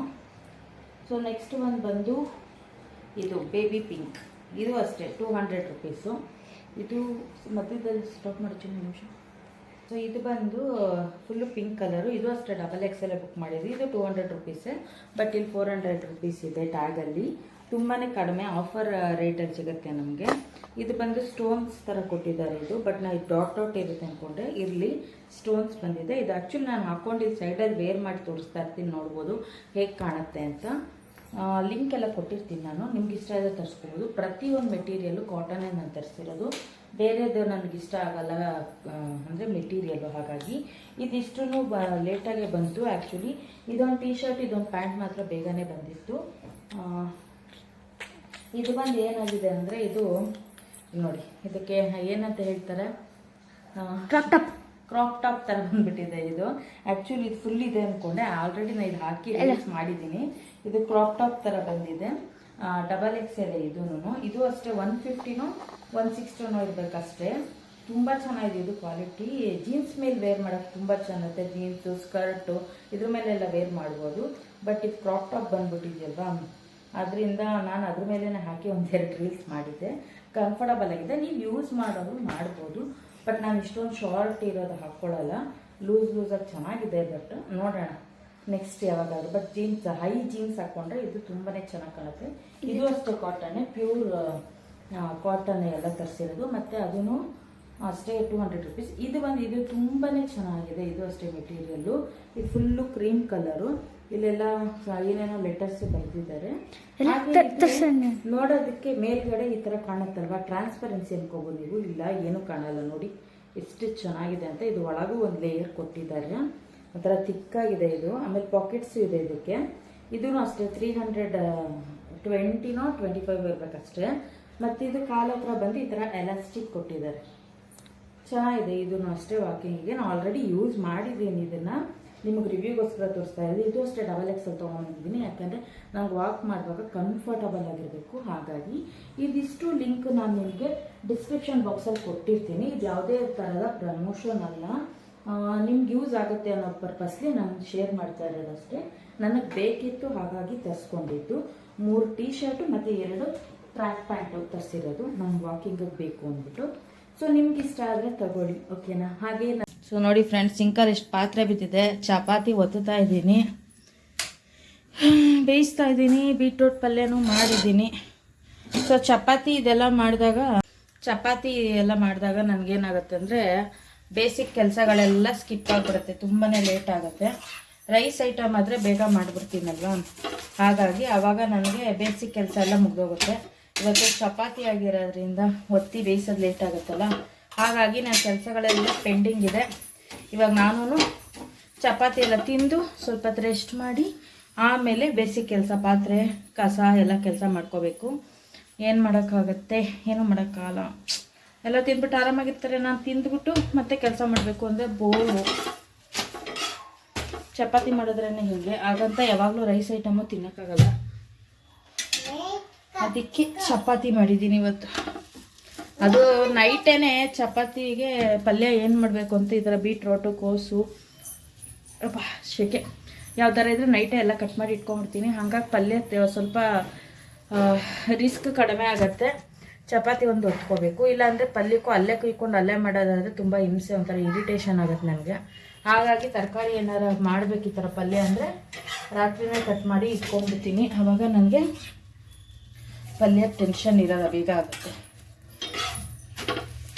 So next ಒಂದು ಬಂದು ಇದು ಬೇಬಿ ಪಿಂಕ್, ಇದು ಅಷ್ಟೇ 200 ರುಪೀಸು. ಇದು ಮಧ್ಯದಲ್ಲಿ ಸ್ಟಾಪ್ ಮಾಡಿ ನಿಮಿಷ. ಸೊ ಇದು ಬಂದು ಫುಲ್ಲು ಪಿಂಕ್ ಕಲರು, ಇದು ಅಷ್ಟೇ XXL ಬುಕ್ ಮಾಡಿದ್ವಿ. ಇದು 200 ರುಪೀಸೇ, ಬಟ್ ಇಲ್ಲಿ 400 ರುಪೀಸ್ ಇದೆ ಟ್ಯಾಗಲ್ಲಿ. ತುಂಬಾ ಕಡಿಮೆ ಆಫರ್ ರೇಟಲ್ಲಿ ಸಿಗುತ್ತೆ ನಮಗೆ. ಇದು ಬಂದು ಸ್ಟೋನ್ಸ್ ಥರ ಕೊಟ್ಟಿದ್ದಾರೆ ಇದು, ಬಟ್ ನಾನು ಇದು ಡಾಟ್ ಇರುತ್ತೆ ಅಂದ್ಕೊಂಡೆ, ಇರಲಿ ಸ್ಟೋನ್ಸ್ ಬಂದಿದೆ. ಇದು ಆ್ಯಕ್ಚುಲಿ ನಾನು ಹಾಕ್ಕೊಂಡಿದ್ದು ಸೈಡಲ್ಲಿ ವೇರ್ ಮಾಡಿ ತೋರಿಸ್ತಾ ಇರ್ತೀನಿ, ನೋಡ್ಬೋದು ಹೇಗೆ ಕಾಣುತ್ತೆ ಅಂತ. ಲಿಂಕ್ ಎಲ್ಲ ಕೊಟ್ಟಿರ್ತೀನಿ ನಾನು, ನಿಮ್ಗೆ ಇಷ್ಟ ಆದರೆ ತರಿಸ್ಕೊಬೋದು. ಪ್ರತಿಯೊಂದು ಮೆಟೀರಿಯಲ್ಲು ಕಾಟನ್ನೇ ನಾನು ತರಿಸಿರೋದು, ಬೇರೆದು ನನಗಿಷ್ಟ ಆಗಲ್ಲ ಅಂದರೆ ಮೆಟೀರಿಯಲ್ಲು. ಹಾಗಾಗಿ ಇದಿಷ್ಟು ಲೇಟಾಗೆ ಬಂತು ಆ್ಯಕ್ಚುಲಿ. ಇದೊಂದು ಟೀ ಶರ್ಟ್, ಇದೊಂದು ಪ್ಯಾಂಟ್ ಮಾತ್ರ ಬೇಗನೆ ಬಂದಿತ್ತು. ಇದು ಬಂದು ಏನಾಗಿದೆ ಅಂದರೆ, ಇದು ನೋಡಿ ಇದಕ್ಕೆ ಏನಂತ ಹೇಳ್ತಾರೆ, ಕ್ರಾಪ್ ಟಾಪ್ ಥರ ಬಂದುಬಿಟ್ಟಿದೆ ಇದು. ಆ್ಯಕ್ಚುಲಿ ಇದು ಫುಲ್ ಇದೆ ಅಂದ್ಕೊಂಡೆ, ಆಲ್ರೆಡಿ ನಾನು ಇದು ಹಾಕಿ ರಿಲೀಸ್ ಮಾಡಿದ್ದೀನಿ. ಇದು ಕ್ರಾಪ್ ಟಾಪ್ ಥರ ಬಂದಿದೆ, XXL ಇದೂ. ಇದು ಅಷ್ಟೇ 150ನೋ 160ನೋ ಇರಬೇಕಷ್ಟೇ. ತುಂಬ ಚೆನ್ನಾಗಿದೆ ಇದು ಕ್ವಾಲಿಟಿ. ಜೀನ್ಸ್ ಮೇಲೆ ವೇರ್ ಮಾಡೋಕ್ಕೆ ತುಂಬ ಚೆನ್ನಾಗುತ್ತೆ, ಜೀನ್ಸು ಸ್ಕರ್ಟು ಇದ್ರ ಮೇಲೆಲ್ಲ ವೇರ್ ಮಾಡ್ಬೋದು. ಬಟ್ ಇದು ಕ್ರಾಪ್ ಟಾಪ್ ಬಂದುಬಿಟ್ಟಿದೆಯಲ್ವಾ, ಅದರಿಂದ ನಾನು ಅದ್ರ ಮೇಲೇ ಹಾಕಿ ಒಂದೆರಡು ರೀಲ್ಸ್ ಮಾಡಿದ್ದೆ. ಕಂಫರ್ಟಬಲ್ ಆಗಿದೆ, ನೀವು ಯೂಸ್ ಮಾಡೋದು ಮಾಡ್ಬೋದು. ಬಟ್ ನಾನು ಇಷ್ಟೊಂದು ಶಾರ್ಟ್ ಇರೋದು ಹಾಕ್ಕೊಳ್ಳಲ್ಲ, ಲೂಸಾಗಿ ಚೆನ್ನಾಗಿದೆ. ಬಟ್ ನೋಡೋಣ ನೆಕ್ಸ್ಟ್ ಯಾವಾಗಾದ್ರು. ಬಟ್ ಜೀನ್ಸ್, ಹೈ ಜೀನ್ಸ್ ಹಾಕ್ಕೊಂಡ್ರೆ ಇದು ತುಂಬಾ ಚೆನ್ನಾಗಿ ಕಾಣುತ್ತೆ. ಇದು ಅಷ್ಟೇ ಕಾಟನ್ನೇ, ಪ್ಯೂರ್ ಕಾಟನ್ ಎಲ್ಲ ತರಿಸಿರೋದು. ಮತ್ತು ಅದೂ ಅಷ್ಟೇ 200 ರುಪೀಸ್. ಇದು ತುಂಬಾ ಚೆನ್ನಾಗಿದೆ, ಇದು ಅಷ್ಟೇ ಮೆಟೀರಿಯಲ್ಲು. ಇದು ಫುಲ್ಲು ಕ್ರೀಮ್ ಕಲರು, ಇಲ್ಲೆಲ್ಲ ಏನೇನೋ ಲೆಟರ್ಸ್ ಬರೆದಿದ್ದಾರೆ. ನೋಡೋದಕ್ಕೆ ಮೇಲ್ಗಡೆ ಈ ಥರ ಕಾಣುತ್ತಲ್ವಾ, ಟ್ರಾನ್ಸ್ಪರೆನ್ಸಿ ಅನ್ಕೋಬೋದು ನೀವು. ಇಲ್ಲ ಏನೂ ಕಾಣಲ್ಲ ನೋಡಿ ಎಷ್ಟು ಚೆನ್ನಾಗಿದೆ ಅಂತ. ಇದು ಒಳಗೂ ಒಂದು ಲೇಯರ್ ಕೊಟ್ಟಿದ್ದಾರೆ, ಒಂಥರ ತಿಕ್ಕಾಗಿದೆ ಇದು. ಆಮೇಲೆ ಪಾಕೆಟ್ಸು ಇದೆ ಇದಕ್ಕೆ. ಇದೂ ಅಷ್ಟೇ 320ನೋ 25 ಇರಬೇಕಷ್ಟೇ. ಮತ್ತು ಇದು ಕಾಲ ಹತ್ರ ಬಂದು ಈ ಥರ ಎಲಾಸ್ಟಿಕ್ ಕೊಟ್ಟಿದ್ದಾರೆ, ಚೆನ್ನಾಗಿದೆ. ಇದೂ ಅಷ್ಟೇ ವಾಕಿಂಗಿಗೆ. ನಾನು ಆಲ್ರೆಡಿ ಯೂಸ್ ಮಾಡಿದ್ದೀನಿ ಇದನ್ನು, ನಿಮಗೆ ರಿವ್ಯೂಗೋಸ್ಕರ ತೋರಿಸ್ತಾ ಇದ್ದೀನಿ. ಇದು ಅಷ್ಟೇ XXL ತೊಗೊಂಡಿದ್ದೀನಿ, ಯಾಕಂದರೆ ನಂಗೆ ವಾಕ್ ಮಾಡುವಾಗ ಕಂಫರ್ಟಬಲ್ ಆಗಿರಬೇಕು. ಹಾಗಾಗಿ ಇದಿಷ್ಟು ಲಿಂಕ್ ನಾನು ನಿಮಗೆ ಡಿಸ್ಕ್ರಿಪ್ಷನ್ ಬಾಕ್ಸಲ್ಲಿ ಕೊಟ್ಟಿರ್ತೀನಿ. ಇದು ಯಾವುದೇ ಥರದ ಪ್ರಮೋಷನ್ ಅಲ್ಲ, ನಿಮ್ಗೆ ಯೂಸ್ ಆಗುತ್ತೆ ಅನ್ನೋ ಪರ್ಪಸ್ಲಿ ನಾನು ಶೇರ್ ಮಾಡ್ತಾ ಇರೋದಷ್ಟೇ. ನನಗೆ ಬೇಕಿತ್ತು, ಹಾಗಾಗಿ ತರಿಸ್ಕೊಂಡಿದ್ದು. 3 ಟೀ ಶರ್ಟು ಮತ್ತು 2 ಟ್ರ್ಯಾಕ್ ಪ್ಯಾಂಟು ತರಿಸಿರೋದು, ನಂಗೆ ವಾಕಿಂಗಿಗೆ ಬೇಕು ಅಂದ್ಬಿಟ್ಟು. ಸೊ ನಿಮ್ಗೆ ಇಷ್ಟ ಆದರೆ ತಗೊಳ್ಳಿ, ಓಕೆನಾ. ಹಾಗೆ ಸೊ ನೋಡಿ ಫ್ರೆಂಡ್ಸ್, ಸಿಂಕಲ್ಲಿ ಎಷ್ಟು ಪಾತ್ರೆ ಬಿದ್ದಿದೆ. ಚಪಾತಿ ಒತ್ತುತ್ತಾ ಇದ್ದೀನಿ, ಬೇಯಿಸ್ತಾ ಇದ್ದೀನಿ, ಬೀಟ್ರೂಟ್ ಪಲ್ಯನೂ ಮಾಡಿದ್ದೀನಿ. ಸೊ ಚಪಾತಿ ಎಲ್ಲ ಮಾಡಿದಾಗ ನನಗೇನಾಗುತ್ತೆ ಅಂದರೆ, ಬೇಸಿಕ್ ಕೆಲಸಗಳೆಲ್ಲ ಸ್ಕಿಪ್ ಆಗಿಬಿಡುತ್ತೆ, ತುಂಬಾ ಲೇಟ್ ಆಗುತ್ತೆ. ರೈಸ್ ಐಟಮ್ ಆದರೆ ಬೇಗ ಮಾಡಿಬಿಡ್ತೀನಲ್ವ, ಹಾಗಾಗಿ ಆವಾಗ ನನಗೆ ಬೇಸಿಕ್ ಕೆಲಸ ಎಲ್ಲ ಮುಗಿದೋಗುತ್ತೆ. ಇವತ್ತು ಚಪಾತಿ ಆಗಿರೋದ್ರಿಂದ ಒತ್ತಿ ಬೇಯಿಸೋದು ಲೇಟ್ ಆಗುತ್ತಲ್ಲ, ಹಾಗಾಗಿ ನನ್ನ ಕೆಲಸಗಳೆಲ್ಲ ಪೆಂಡಿಂಗ್ ಇದೆ. ಇವಾಗ ನಾನು ಚಪಾತಿ ಎಲ್ಲ ತಿಂದು ಸ್ವಲ್ಪ ಹೊತ್ತು ರೆಸ್ಟ್ ಮಾಡಿ ಆಮೇಲೆ ಬೇಸಿಕ್ ಕೆಲಸ, ಪಾತ್ರೆ ಕಸ ಎಲ್ಲ ಕೆಲಸ ಮಾಡ್ಕೋಬೇಕು. ಏನು ಮಾಡೋಕ್ಕಾಗತ್ತೆ, ಏನೂ ಮಾಡೋಕ್ಕಾಗಲ್ಲ. ಎಲ್ಲ ತಿಂದ್ಬಿಟ್ಟು ಆರಾಮಾಗಿರ್ತಾರೆ, ನಾನು ತಿಂದ್ಬಿಟ್ಟು ಮತ್ತೆ ಕೆಲಸ ಮಾಡಬೇಕು ಅಂದರೆ ಬೋರು. ಚಪಾತಿ ಮಾಡಿದ್ರೇ ಹೀಗೆ, ಹಾಗಂತ ಯಾವಾಗಲೂ ರೈಸ್ ಐಟಮು ತಿನ್ನೋಕ್ಕಾಗಲ್ಲ, ಅದಕ್ಕೆ ಚಪಾತಿ ಮಾಡಿದ್ದೀನಿ ಇವತ್ತು. ಅದು ನೈಟೇನೆ ಚಪಾತಿಗೆ ಪಲ್ಯ ಏನು ಮಾಡಬೇಕು ಅಂತ ಈ ಥರ ಬೀಟ್ರೋಟು, ಕೋಸು, ಶೆಕೆ ಯಾವ ಥರ ಇದ್ದರೆ ನೈಟೇ ಎಲ್ಲ ಕಟ್ ಮಾಡಿ ಇಟ್ಕೊಂಡ್ಬಿಡ್ತೀನಿ. ಹಾಗಾಗಿ ಪಲ್ಯ ಸ್ವಲ್ಪ ರಿಸ್ಕ್ ಕಡಿಮೆ ಆಗುತ್ತೆ. ಚಪಾತಿ ಒಂದು ಒತ್ಕೋಬೇಕು, ಇಲ್ಲಾಂದರೆ ಪಲ್ಯಕ್ಕೂ ಅಲ್ಲೇ ಕುಯ್ಕೊಂಡು ಅಲ್ಲೇ ಮಾಡೋದಾದರೆ ತುಂಬ ಹಿಂಸೆ, ಒಂಥರ ಇರಿಟೇಷನ್ ಆಗುತ್ತೆ ನನಗೆ. ಹಾಗಾಗಿ ತರಕಾರಿ ಏನಾರು ಮಾಡಬೇಕು ಈ ಥರ ಪಲ್ಯ ಅಂದರೆ ರಾತ್ರಿನೇ ಕಟ್ ಮಾಡಿ ಇಟ್ಕೊಂಡ್ಬಿಡ್ತೀನಿ, ಆವಾಗ ನನಗೆ ಪಲ್ಯ ಟೆನ್ಷನ್ ಇರೋಲ್ಲ, ಬೇಗ ಆಗುತ್ತೆ.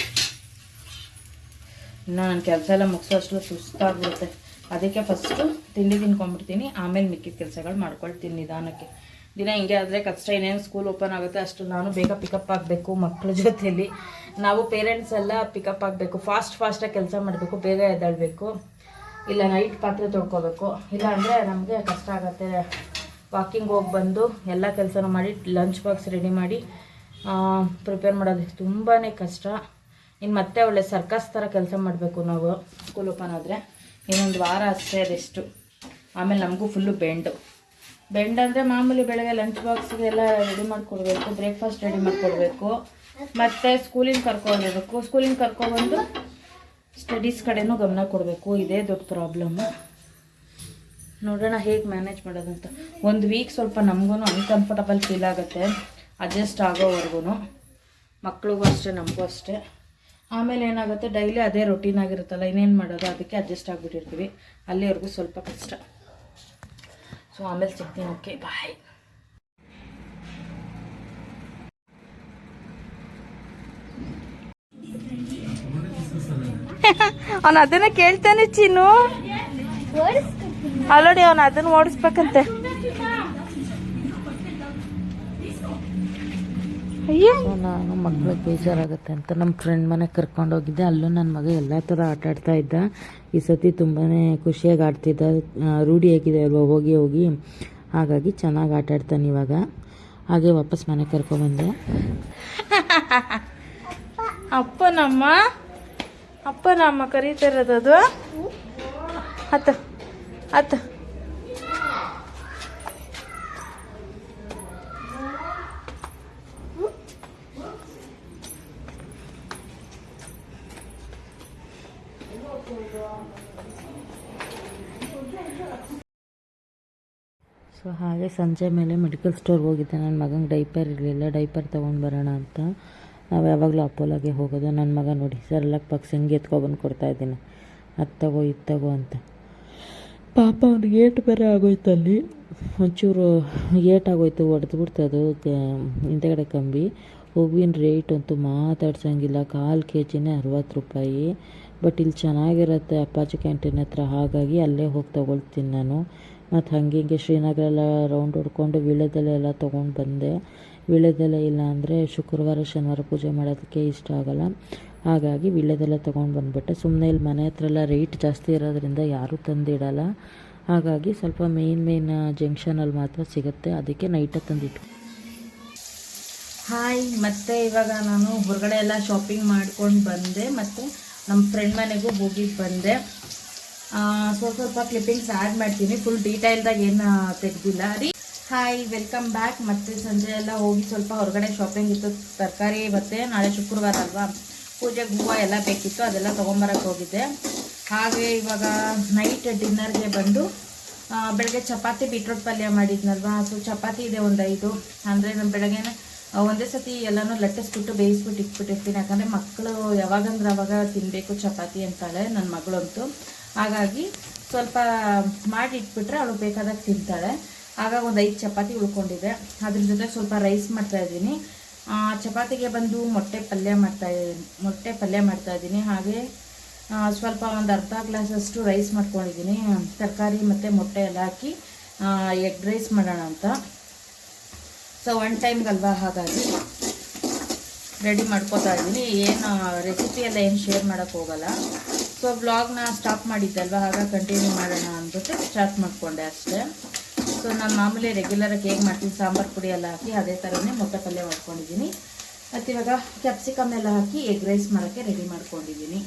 ಇನ್ನು ನನ್ನ ಕೆಲಸ ಎಲ್ಲ ಮುಗಿಸೋಷ್ಟು ಸುಸ್ತಾಗ್ಬಿಡುತ್ತೆ, ಅದಕ್ಕೆ ಫಸ್ಟು ತಿಂಡಿ ತಿನ್ಕೊಂಡ್ಬಿಡ್ತೀನಿ, ಆಮೇಲೆ ಮಿಕ್ಕಿದ ಕೆಲಸಗಳು ಮಾಡ್ಕೊಳ್ತೀನಿ ನಿಧಾನಕ್ಕೆ. ದಿನ ಹಿಂಗೆ ಆದರೆ ಕಷ್ಟ. ಇನ್ನೇನು ಸ್ಕೂಲ್ ಓಪನ್ ಆಗುತ್ತೆ ಅಷ್ಟು ನಾನು ಬೇಗ ಪಿಕಪ್ ಆಗಬೇಕು ಮಕ್ಕಳ ಜೊತೆಯಲ್ಲಿ. ನಾವು ಪೇರೆಂಟ್ಸ್ ಎಲ್ಲ ಪಿಕಪ್ ಆಗಬೇಕು, ಫಾಸ್ಟಾಗಿ ಕೆಲಸ ಮಾಡಬೇಕು, ಬೇಗ ಎದ್ದೇಳಬೇಕು, ಇಲ್ಲ ನೈಟ್ ಪಾತ್ರೆ ತೊಳ್ಕೊಬೇಕು. ಇಲ್ಲ ಅಂದರೆ ನಮಗೆ ಕಷ್ಟ ಆಗುತ್ತೆ. ವಾಕಿಂಗ್ ಹೋಗಿ ಬಂದು ಎಲ್ಲ ಕೆಲಸನೂ ಮಾಡಿ ಲಂಚ್ ಬಾಕ್ಸ್ ರೆಡಿ ಮಾಡಿ ಪ್ರಿಪೇರ್ ಮಾಡೋದು ತುಂಬಾ ಕಷ್ಟ. ಇನ್ನು ಮತ್ತೆ ಒಳ್ಳೆ ಸರ್ಕಸ್ ಥರ ಕೆಲಸ ಮಾಡಬೇಕು ನಾವು ಸ್ಕೂಲ್ ಓಪನ್ ಆದರೆ. ಇನ್ನೊಂದು ವಾರ ಅಷ್ಟೇ ಅದೆಷ್ಟು, ಆಮೇಲೆ ನಮಗೂ ಫುಲ್ಲು ಬೆಂಡ್ ಅಂದರೆ ಮಾಮೂಲಿ ಬೆಳಗ್ಗೆ ಲಂಚ್ ಬಾಕ್ಸ್ಗೆಲ್ಲ ರೆಡಿ ಮಾಡಿಕೊಡ್ಬೇಕು, ಬ್ರೇಕ್ಫಾಸ್ಟ್ ರೆಡಿ ಮಾಡಿಕೊಡ್ಬೇಕು, ಮತ್ತು ಸ್ಕೂಲಿಂದ ಕರ್ಕೊಬರ್ಬೇಕು, ಸ್ಕೂಲಿಂದ ಕರ್ಕೊಬಂದು ಸ್ಟಡೀಸ್ ಕಡೆನೂ ಗಮನ ಕೊಡಬೇಕು. ಇದೇ ದೊಡ್ಡ ಪ್ರಾಬ್ಲಮ್ಮು. ನೋಡೋಣ ಹೇಗೆ ಮ್ಯಾನೇಜ್ ಮಾಡೋದಂತ. ಒಂದು ವೀಕ್ ಸ್ವಲ್ಪ ನಮಗೂ ಅನ್ಕಂಫರ್ಟಬಲ್ ಫೀಲ್ ಆಗುತ್ತೆ. ಅಡ್ಜಸ್ಟ್ ಆಗೋವರೆಗೂ. ಮಕ್ಳಿಗೂ ಅಷ್ಟೇ, ನಮಗೂ ಅಷ್ಟೇ. ಆಮೇಲೆ ಏನಾಗುತ್ತೆ, ಡೈಲಿ ಅದೇ ರೊಟೀನ್ ಆಗಿರುತ್ತಲ್ಲ, ಇನ್ನೇನು ಮಾಡೋದು, ಅದಕ್ಕೆ ಅಡ್ಜಸ್ಟ್ ಆಗಿಬಿಟ್ಟಿರ್ತೀವಿ. ಅಲ್ಲಿವರೆಗೂ ಸ್ವಲ್ಪ ಕಷ್ಟ. ಸೊ ಆಮೇಲೆ ಸಿಗ್ತೀನಿ. ಓಕೆ, ಬಾಯ್. ಅವನು ಅದನ್ನ ಕೇಳ್ತಾನೆ ಚಿನ್ನು. ಅಲ್ಲೋಡಿ, ಅವನು ಅದನ್ನ ಓಡಿಸ್ಬೇಕಂತೆ. ಅಯ್ಯೋ, ನಾನು ಮಕ್ಳಿಗೆ ಬೇಜಾರಾಗುತ್ತೆ ಅಂತ ನಮ್ಮ ಫ್ರೆಂಡ್ ಮನೆಗೆ ಕರ್ಕೊಂಡೋಗಿದ್ದೆ. ಅಲ್ಲೂ ನನ್ನ ಮಗ ಎಲ್ಲ ಥರ ಆಟ ಆಡ್ತಾ ಇದ್ದ. ಈ ಸತಿ ತುಂಬಾ ಖುಷಿಯಾಗಿ ಆಡ್ತಿದ್ದ. ರೂಢಿ ಆಗಿದೆ ಅಲ್ವಾ ಹೋಗಿ ಹೋಗಿ, ಹಾಗಾಗಿ ಚೆನ್ನಾಗಿ ಆಟ ಆಡ್ತಾನೆ ಇವಾಗ. ಹಾಗೆ ವಾಪಸ್ ಮನೆಗೆ ಕರ್ಕೊಬಂದೆ. ಅಪ್ಪನಮ್ಮ ಕರೀತಿರೋದು ಅದು. ಹತ್ತು ಹತ್ತು. ಸೊ ಹಾಗೆ ಸಂಜೆ ಮೇಲೆ ಮೆಡಿಕಲ್ ಸ್ಟೋರ್ಗೆ ಹೋಗಿದ್ದೆ. ನನ್ನ ಮಗಂಗೆ ಡೈಪರ್ ಇರಲಿಲ್ಲ, ಡೈಪರ್ ತೊಗೊಂಡು ಬರೋಣ ಅಂತ. ನಾವು ಯಾವಾಗಲೂ ಅಪೋಲಾಗೆ ಹೋಗೋದು. ನನ್ನ ಮಗ ನೋಡಿ ಸರಳಕ್ಕೆ ಪಕ್ಸ್ ಹೆಂಗೆ ಎತ್ಕೊಬಂದು ಕೊಡ್ತಾಯಿದ್ದೀನಿ, ಅದು ತಗೋ ಇದು ತಗೋ ಅಂತ. ಪಾಪ ಅವ್ನಿಗೆ ಏಟು ಬೇರೆ ಆಗೋಯ್ತಲ್ಲಿ, ಒಂಚೂರು ಏಟಾಗೋಯ್ತು, ಹೊಡೆದ್ಬಿಡ್ತು ಅದು ಹಿಂದೆಗಡೆ ಕಂಬಿ. ಹೂವಿನ ರೇಟ್ ಅಂತೂ ಮಾತಾಡ್ಸೋಂಗಿಲ್ಲ. 1/4 kgನೇ 60 ರೂಪಾಯಿ. ಬಟ್ ಇಲ್ಲಿ ಚೆನ್ನಾಗಿರುತ್ತೆ ಅಪ್ಪಾಜಿ ಕ್ಯಾಂಟೀನ್ ಹತ್ರ, ಹಾಗಾಗಿ ಅಲ್ಲೇ ಹೋಗಿ ತೊಗೊಳ್ತೀನಿ ನಾನು. ಮತ್ತು ಹಾಗೆ ಶ್ರೀನಗರೆಲ್ಲ ರೌಂಡ್ ಹೊಡ್ಕೊಂಡು ವೀಳ್ಯದೆಲೆ ಎಲ್ಲ ತೊಗೊಂಡು ಬಂದೆ. ವೀಳ್ಯದೆಲೆ ಇಲ್ಲ ಅಂದರೆ ಶುಕ್ರವಾರ ಶನಿವಾರ ಪೂಜೆ ಮಾಡೋದಕ್ಕೆ ಇಷ್ಟ ಆಗೋಲ್ಲ, ಹಾಗಾಗಿ ವೀಳ್ಯದೆಲೆ ತೊಗೊಂಡು ಬಂದುಬಿಟ್ಟೆ. ಸುಮ್ಮನೆ ಇಲ್ಲಿ ಮನೆ ಹತ್ರ ಎಲ್ಲ ರೇಟ್ ಜಾಸ್ತಿ ಇರೋದ್ರಿಂದ ಯಾರೂ ತಂದಿಡಲ್ಲ, ಹಾಗಾಗಿ ಸ್ವಲ್ಪ ಮೇನ್ ಜಂಕ್ಷನಲ್ಲಿ ಮಾತ್ರ ಸಿಗುತ್ತೆ, ಅದಕ್ಕೆ ನೈಟೇ ತಂದಿಟ್ಟು. ಹಾಯ್, ಮತ್ತು ಇವಾಗ ನಾನು ಹೊರಗಡೆ ಎಲ್ಲ ಶಾಪಿಂಗ್ ಮಾಡ್ಕೊಂಡು ಬಂದೆ, ಮತ್ತು ನಮ್ಮ ಫ್ರೆಂಡ್ ಮನೆಗೂ ಹೋಗಿ ಬಂದೆ. ಸ್ವಲ್ಪ ಕ್ಲಿಪ್ಪಿಂಗ್ಸ್ ಆ್ಯಡ್ ಮಾಡ್ತೀನಿ, ಫುಲ್ ಡೀಟೇಲ್ದಾಗ ಏನು ತೆಗೆದಿಲ್ಲ ರೀ. Hi, welcome back. ಮತ್ತು ಸಂಜೆ ಎಲ್ಲ ಹೋಗಿ ಸ್ವಲ್ಪ ಹೊರಗಡೆ ಶಾಪಿಂಗ್ ಇತ್ತು, ತರಕಾರಿ ಮತ್ತು ನಾಳೆ ಶುಕ್ರವಾರ ಅಲ್ವಾ, ಪೂಜೆಗೆ ಹೂವು ಎಲ್ಲ ಬೇಕಿತ್ತು, ಅದೆಲ್ಲ ತೊಗೊಂಬರಕ್ಕೆ ಹೋಗಿದ್ದೆ. ಹಾಗೆ ಇವಾಗ ನೈಟ್ ಡಿನ್ನರ್ಗೆ ಬಂದು ಬೆಳಗ್ಗೆ ಚಪಾತಿ ಬೀಟ್ರೋಟ್ ಪಲ್ಯ ಮಾಡಿದ್ನಲ್ವಾ, ಸೊ ಚಪಾತಿ ಇದೆ ಒಂದು 5. ಅಂದರೆ ನಾನು ಬೆಳಗ್ಗೆ ಒಂದೇ ಸತಿ ಎಲ್ಲನೂ ಲಟ್ಟಿಸ್ಬಿಟ್ಟು ಬೇಯಿಸ್ಬಿಟ್ಟು ಇಟ್ಬಿಟ್ಟಿರ್ತೀನಿ, ಯಾಕಂದರೆ ಮಕ್ಕಳು ಯಾವಾಗಂದ್ರೆ ಅವಾಗ ತಿನ್ನಬೇಕು ಚಪಾತಿ ಅಂತಾಳೆ ನನ್ನ ಮಗಳಂತೂ. ಹಾಗಾಗಿ ಸ್ವಲ್ಪ ಮಾಡಿ ಇಟ್ಬಿಟ್ರೆ ಅವಳು ಬೇಕಾದಾಗ ತಿಂತಾಳೆ. ಆಗ ಒಂದು 5 ಚಪಾತಿ ಉಳ್ಕೊಂಡಿದೆ, ಅದ್ರ ಜೊತೆ ಸ್ವಲ್ಪ ರೈಸ್ ಮಾಡ್ತಾಯಿದ್ದೀನಿ. ಚಪಾತಿಗೆ ಬಂದು ಮೊಟ್ಟೆ ಪಲ್ಯ ಮಾಡ್ತಾಯಿದ್ದೀನಿ. ಹಾಗೆ ಸ್ವಲ್ಪ ಒಂದು ಅರ್ಧ ಗ್ಲಾಸಷ್ಟು ರೈಸ್ ಮಾಡ್ಕೊಂಡಿದ್ದೀನಿ. ತರಕಾರಿ ಮತ್ತು ಮೊಟ್ಟೆ ಎಲ್ಲ ಹಾಕಿ ಎಗ್ ರೈಸ್ ಮಾಡೋಣ ಅಂತ. ಸೊ ಒನ್ ಟೈಮ್ಗಲ್ವಾ, ಹಾಗಾಗಿ ರೆಡಿ ಮಾಡ್ಕೋತಾ ಇದ್ದೀನಿ. ಏನು ರೆಸಿಪಿ ಎಲ್ಲ ಏನು ಶೇರ್ ಮಾಡೋಕ್ಕೆ ಹೋಗಲ್ಲ. ಸೊ ವ್ಲಾಗ್ನ ಸ್ಟಾಪ್ ಮಾಡಿದ್ದಲ್ವ, ಹಾಗಾಗಿ ಕಂಟಿನ್ಯೂ ಮಾಡೋಣ ಅಂದ್ಬಿಟ್ಟು ಸ್ಟಾರ್ಟ್ ಮಾಡಿಕೊಂಡೆ ಅಷ್ಟೇ. ಸೊ ನಾನು ಮಾಮೂಲಿ ರೆಗ್ಯುಲರಾಗಿ ಹೇಗೆ ಮಾಡ್ತೀನಿ, ಸಾಂಬಾರು ಪುಡಿ ಎಲ್ಲ ಹಾಕಿ ಅದೇ ಥರನೇ ಮೊಟ್ಟೆ ಪಲ್ಯ ಮಾಡ್ಕೊಂಡಿದ್ದೀನಿ. ಮತ್ತು ಇವಾಗ ಕ್ಯಾಪ್ಸಿಕಮ್ ಎಲ್ಲ ಹಾಕಿ ಎಗ್ ರೈಸ್ ಮಾಡೋಕ್ಕೆ ರೆಡಿ ಮಾಡ್ಕೊಂಡಿದ್ದೀನಿ.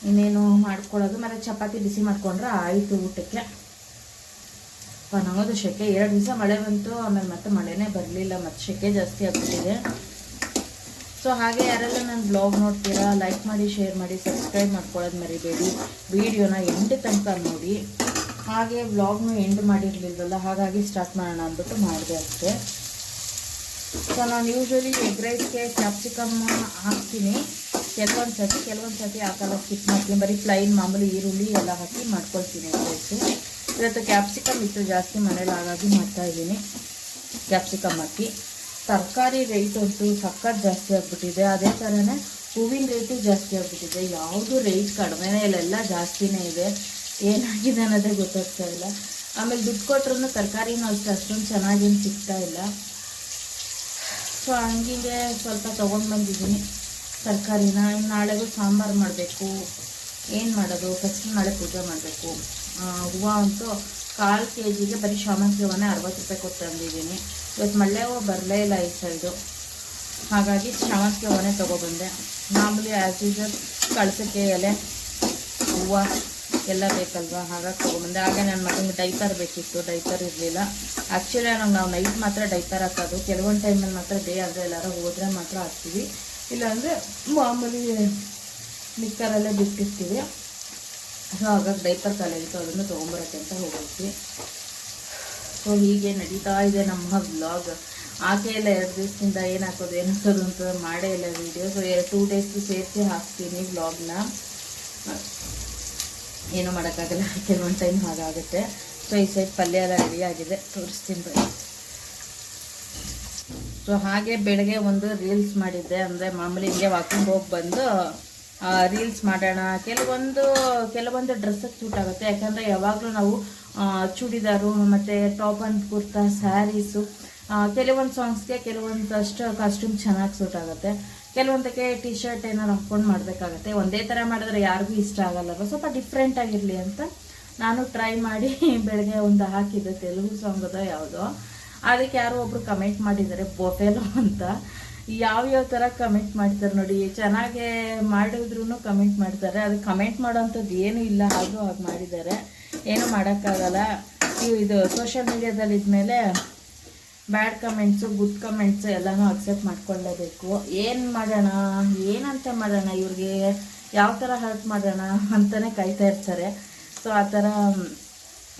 ಇನ್ನೇನು ಮಾಡ್ಕೊಳ್ಳೋದು, ಮತ್ತು ಚಪಾತಿ ಬಿಸಿ ಮಾಡಿಕೊಂಡ್ರೆ ಆಯಿತು ಊಟಕ್ಕೆ. ನಮ್ಮದು ಸೆಕೆ 2 ದಿವಸ ಮಳೆ ಬಂತು, ಆಮೇಲೆ ಮತ್ತೆ ಮಳೆನೇ ಬರಲಿಲ್ಲ, ಮತ್ತು ಸೆಕೆ ಜಾಸ್ತಿ ಆಗ್ಬಿಟ್ಟಿದೆ. ಸೊ ಹಾಗೆ ಯಾರೆಲ್ಲ ನನ್ನ ಬ್ಲಾಗ್ ನೋಡ್ತೀರಾ, ಲೈಕ್ ಮಾಡಿ, ಶೇರ್ ಮಾಡಿ, ಸಬ್ಸ್ಕ್ರೈಬ್ ಮಾಡ್ಕೊಳ್ಳೋದು ಮರಿಬೇಡಿ. ವಿಡಿಯೋನ ಎಂಡ್ ತನಕ ನೋಡಿ. ಹಾಗೆ ವ್ಲಾಗ್ನು ಎಂಡ್ ಮಾಡಿರಲಿಲ್ವಲ್ಲ, ಹಾಗಾಗಿ ಸ್ಟಾರ್ಟ್ ಮಾಡೋಣ ಅಂದ್ಬಿಟ್ಟು ಮಾಡಿದೆ ಅಷ್ಟೇ. ಸೊ ನಾನು ಯೂಶ್ವಲಿ ಎಗ್ ರೈಸ್ಗೆ ಕ್ಯಾಪ್ಸಿಕಮ್ ಹಾಕ್ತೀನಿ, ಕೆಲವೊಂದು ಸತಿ ಹಾಕಲ್ಲ, ಸ್ಕಿಪ್ ಮಾಡ್ತೀನಿ. ಬರೀ ಪ್ಲೈನ್ ಮಾಮೂಲಿ ಈರುಳ್ಳಿ ಎಲ್ಲ ಹಾಕಿ ಮಾಡ್ಕೊಳ್ತೀನಿ ಎಗ್ ರೈಸು. ಇವತ್ತು ಕ್ಯಾಪ್ಸಿಕಮ್ ಇತ್ತು ಜಾಸ್ತಿ ಮನೇಲಿ, ಹಾಗಾಗಿ ಮಾಡ್ತಾಯಿದ್ದೀನಿ ಕ್ಯಾಪ್ಸಿಕಮ್ ಹಾಕಿ. ತರಕಾರಿ ರೇಟ್ ಅಂತೂ ಸಖತ್ ಜಾಸ್ತಿ ಆಗಿಬಿಟ್ಟಿದೆ, ಅದೇ ಥರನೇ ಹೂವಿನ ರೇಟು ಜಾಸ್ತಿ ಆಗಿಬಿಟ್ಟಿದೆ. ಯಾವುದು ರೇಟ್ ಕಡಿಮೆನೇ ಇಲ್ಲ, ಎಲ್ಲ ಜಾಸ್ತಿನೇ ಇದೆ. ಏನಾಗಿದೆ ಅನ್ನೋದೇ ಗೊತ್ತಾಗ್ತಾ ಇಲ್ಲ. ಆಮೇಲೆ ದುಡ್ಡು ಕೊಟ್ರೂ ತರಕಾರಿನೂ ಅಷ್ಟೊಂದು ಚೆನ್ನಾಗೇನು ಸಿಗ್ತಾ ಇಲ್ಲ. ಸೊ ಹಂಗಿಗೆ ಸ್ವಲ್ಪ ತೊಗೊಂಡು ಬಂದಿದ್ದೀನಿ ತರಕಾರಿನ. ಇನ್ನು ನಾಳೆಗೂ ಸಾಂಬಾರು ಮಾಡಬೇಕು, ಏನು ಮಾಡೋದು, ಫಸ್ಟ್ ನಾಳೆ ಪೂಜೆ ಮಾಡಬೇಕು. ಹೂವು ಅಂತೂ 1/4 kgಗೆ ಬರೀ ಶಾಮಂತಿಗೆ ಹೂವನೇ 60 ರೂಪಾಯಿ ಕೊಟ್ಟು ತಂದಿದ್ದೀನಿ. ಇವತ್ತು ಮಳ್ಳೆ ಹೂವು ಬರಲೇ ಇಲ್ಲ ಈ ಸೈಡು, ಹಾಗಾಗಿ ಶಾಮಂತಿಗೆ ಹೂವನೇ ತೊಗೊಬಂದೆ. ಮಾಮೂಲಿ ಆ್ಯಸ್ ಯೂಶುವಲ್ ಕಳಸಕ್ಕೆ ಎಲೆ ಹೂವು ಎಲ್ಲ ಬೇಕಲ್ವ, ಹಾಗಾಗಿ ತೊಗೊಂಬಂದೆ. ಹಾಗೆ ನನ್ನ ಮಗನಿಗೆ ಡೈಪರ್ ಬೇಕಿತ್ತು, ಡೈಪರ್ ಇರಲಿಲ್ಲ. ಆ್ಯಕ್ಚುಲಿ ನಾವು ನೈಟ್ ಮಾತ್ರ ಡೈಪರ್ ಹಾಕೋದು, ಕೆಲವೊಂದು ಟೈಮಲ್ಲಿ ಮಾತ್ರ ಡೇ ಅಂದರೆ ಎಲ್ಲರೂ ಹೋದರೆ ಮಾತ್ರ ಹಾಕ್ತೀವಿ, ಇಲ್ಲಾಂದರೆ ಮಾಮೂಲಿ ನಿಕ್ಕರಲ್ಲೇ ಬಿಟ್ಟಿರ್ತೀವಿ. ಸೊ ಹಾಗಾಗಿ ಡೈಪರ್ ಕಾಲಾಗಿತ್ತು, ಅದನ್ನು ತೊಗೊಂಬರಕ್ಕೆ ಅಂತ ಹೋಗ್ತೀವಿ. ಸೊ ಹೀಗೆ ನಡೀತಾ ಇದೆ ನಮ್ಮ ವ್ಲಾಗ್. ಹಾಕೇ ಇಲ್ಲ 2 ದಿವಸದಿಂದ ಏನು ಹಾಕೋದು ಅಂತ ಮಾಡೇ ಇಲ್ಲ ವೀಡಿಯೋ. ಸೊ 2 ಡೇಸ್ದು ಸೇರಿಸಿ ಹಾಕ್ತೀನಿ ವ್ಲಾಗ್ನ. ಏನೂ ಮಾಡೋಕ್ಕಾಗಲ್ಲ, ಕೆಲವೊಂದು ಟೈಮ್ ಹಾಗಾಗುತ್ತೆ. ಸೊ ಈ ಸೈಡ್ ಪಲ್ಯ ಎಲ್ಲ ರೆಡಿ ಆಗಿದೆ, ತೋರಿಸ್ತೀನಿ ಬನ್ನಿ. ಸೊ ಹಾಗೆ ಬೆಳಗ್ಗೆ ಒಂದು ರೀಲ್ಸ್ ಮಾಡಿದ್ದೆ, ಅಂದರೆ ಮಾಮೂಲಿ ಹಿಂಗೆ ವಾಕಿಂಗ್ ಹೋಗಿ ಬಂದು ರೀಲ್ಸ್ ಮಾಡೋಣ. ಕೆಲವೊಂದು ಡ್ರೆಸ್ಸಿಗೆ ಸೂಟ್ ಆಗುತ್ತೆ, ಯಾಕಂದರೆ ಯಾವಾಗಲೂ ನಾವು ಚೂಡಿದಾರು ಮತ್ತು ಟಾಪ್ ಆ್ಯಂಡ್ ಕುರ್ತಾ, ಸ್ಯಾರೀಸು, ಕೆಲವೊಂದು ಸಾಂಗ್ಸ್ಗೆ ಕೆಲವೊಂದಷ್ಟು ಕಾಸ್ಟ್ಯೂಮ್ ಚೆನ್ನಾಗಿ ಸೂಟ್ ಆಗುತ್ತೆ. ಕೆಲವೊಂದಕ್ಕೆ ಟಿ ಶರ್ಟ್ ಏನಾರು ಹಾಕ್ಕೊಂಡು ಮಾಡಬೇಕಾಗತ್ತೆ. ಒಂದೇ ಥರ ಮಾಡಿದ್ರೆ ಯಾರಿಗೂ ಇಷ್ಟ ಆಗಲ್ಲವ, ಸ್ವಲ್ಪ ಡಿಫ್ರೆಂಟಾಗಿರಲಿ ಅಂತ ನಾನು ಟ್ರೈ ಮಾಡಿ ಬೆಳಗ್ಗೆ ಒಂದು ಹಾಕಿದ್ದೆ. ತೆಲುಗು ಸಾಂಗ್ ಅದೋ ಯಾವುದೋ, ಅದಕ್ಕೆ ಯಾರೋ ಒಬ್ರು ಕಮೆಂಟ್ ಮಾಡಿದ್ದಾರೆ ಬೊಫೆಲೋ ಅಂತ. ಯಾವ್ಯಾವ ಥರ ಕಮೆಂಟ್ ಮಾಡ್ತಾರೆ ನೋಡಿ, ಚೆನ್ನಾಗೇ ಮಾಡಿದ್ರು ಕಮೆಂಟ್ ಮಾಡ್ತಾರೆ. ಅದಕ್ಕೆ ಕಮೆಂಟ್ ಮಾಡೋವಂಥದ್ದು ಏನೂ ಇಲ್ಲ, ಆದರೂ ಹಾಗೆ ಮಾಡಿದ್ದಾರೆ. ಏನೂ ಮಾಡೋಕ್ಕಾಗಲ್ಲ. ಇದು ಸೋಷಿಯಲ್ ಮೀಡಿಯಾದಲ್ಲಿ ಇದ್ಮೇಲೆ ಬ್ಯಾಡ್ ಕಮೆಂಟ್ಸು, ಗುಡ್ ಕಮೆಂಟ್ಸು ಎಲ್ಲನೂ ಅಕ್ಸೆಪ್ಟ್ ಮಾಡ್ಕೊಳ್ಳೇಬೇಕು. ಏನು ಮಾಡೋಣ, ಏನಂತ ಮಾಡೋಣ, ಇವ್ರಿಗೆ ಯಾವ ಥರ ಹರ್ಟ್ ಮಾಡೋಣ ಅಂತಲೇ ಕಾಯ್ತಾ ಇರ್ತಾರೆ. ಸೊ ಆ ಥರ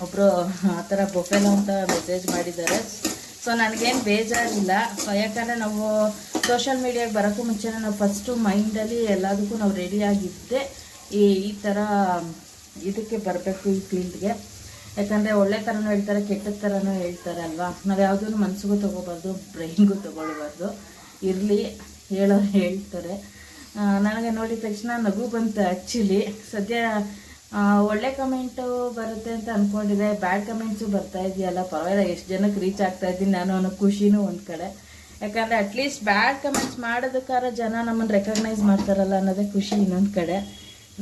ಒಬ್ಬರು ಆ ಥರ ಬೊಫೆಲೋ ಅಂತ ಮೆಸೇಜ್ ಮಾಡಿದ್ದಾರೆ. ಸೊ ನನಗೇನು ಬೇಜಾರಿಲ್ಲ, ಯಾಕಂದರೆ ನಾವು ಸೋಷಿಯಲ್ ಮೀಡಿಯಾಗೆ ಬರೋಕ್ಕೂ ಮುಂಚೆನೇ ನಾವು ಫಸ್ಟು ಮೈಂಡಲ್ಲಿ ಎಲ್ಲದಕ್ಕೂ ನಾವು ರೆಡಿಯಾಗಿದ್ದೆ ಈ ಥರ ಇದಕ್ಕೆ ಬರಬೇಕು, ಈ ಫೀಲ್ಡ್ಗೆ. ಯಾಕಂದರೆ ಒಳ್ಳೆ ಥರನೂ ಹೇಳ್ತಾರೆ, ಕೆಟ್ಟ ಥರನೂ ಹೇಳ್ತಾರೆ ಅಲ್ವಾ. ನಾವು ಯಾವುದೂ ಮನಸ್ಸಿಗೂ ತೊಗೋಬಾರ್ದು, ಬ್ರೈನ್ಗೂ ತೊಗೊಳ್ಬಾರ್ದು. ಇರಲಿ, ಹೇಳೋರು ಹೇಳ್ತಾರೆ. ನನಗೆ ನೋಡಿದ ತಕ್ಷಣ ನಗು ಬಂತು ಆ್ಯಕ್ಚುಲಿ. ಸದ್ಯ ಒಳ್ಳೆ ಕಮೆಂಟು ಬರುತ್ತೆ ಅಂತ ಅಂದ್ಕೊಂಡಿದ್ದೆ, ಬ್ಯಾಡ್ ಕಮೆಂಟ್ಸು ಬರ್ತಾ ಇದೆಯಲ್ಲ, ಪರವಾಗಿಲ್ಲ, ಎಷ್ಟು ಜನಕ್ಕೆ ರೀಚ್ ಆಗ್ತಾ ಇದ್ದೀನಿ ನಾನು ಅನ್ನೋ ಖುಷಿನೂ ಒಂದು ಕಡೆ. ಯಾಕಂದರೆ ಅಟ್ಲೀಸ್ಟ್ ಬ್ಯಾಡ್ ಕಮೆಂಟ್ಸ್ ಮಾಡೋದಕ್ಕಾರ ಜನ ನಮ್ಮನ್ನು ರೆಕಗ್ನೈಸ್ ಮಾಡ್ತಾರಲ್ಲ ಅನ್ನೋದೇ ಖುಷಿ ಇನ್ನೊಂದು ಕಡೆ.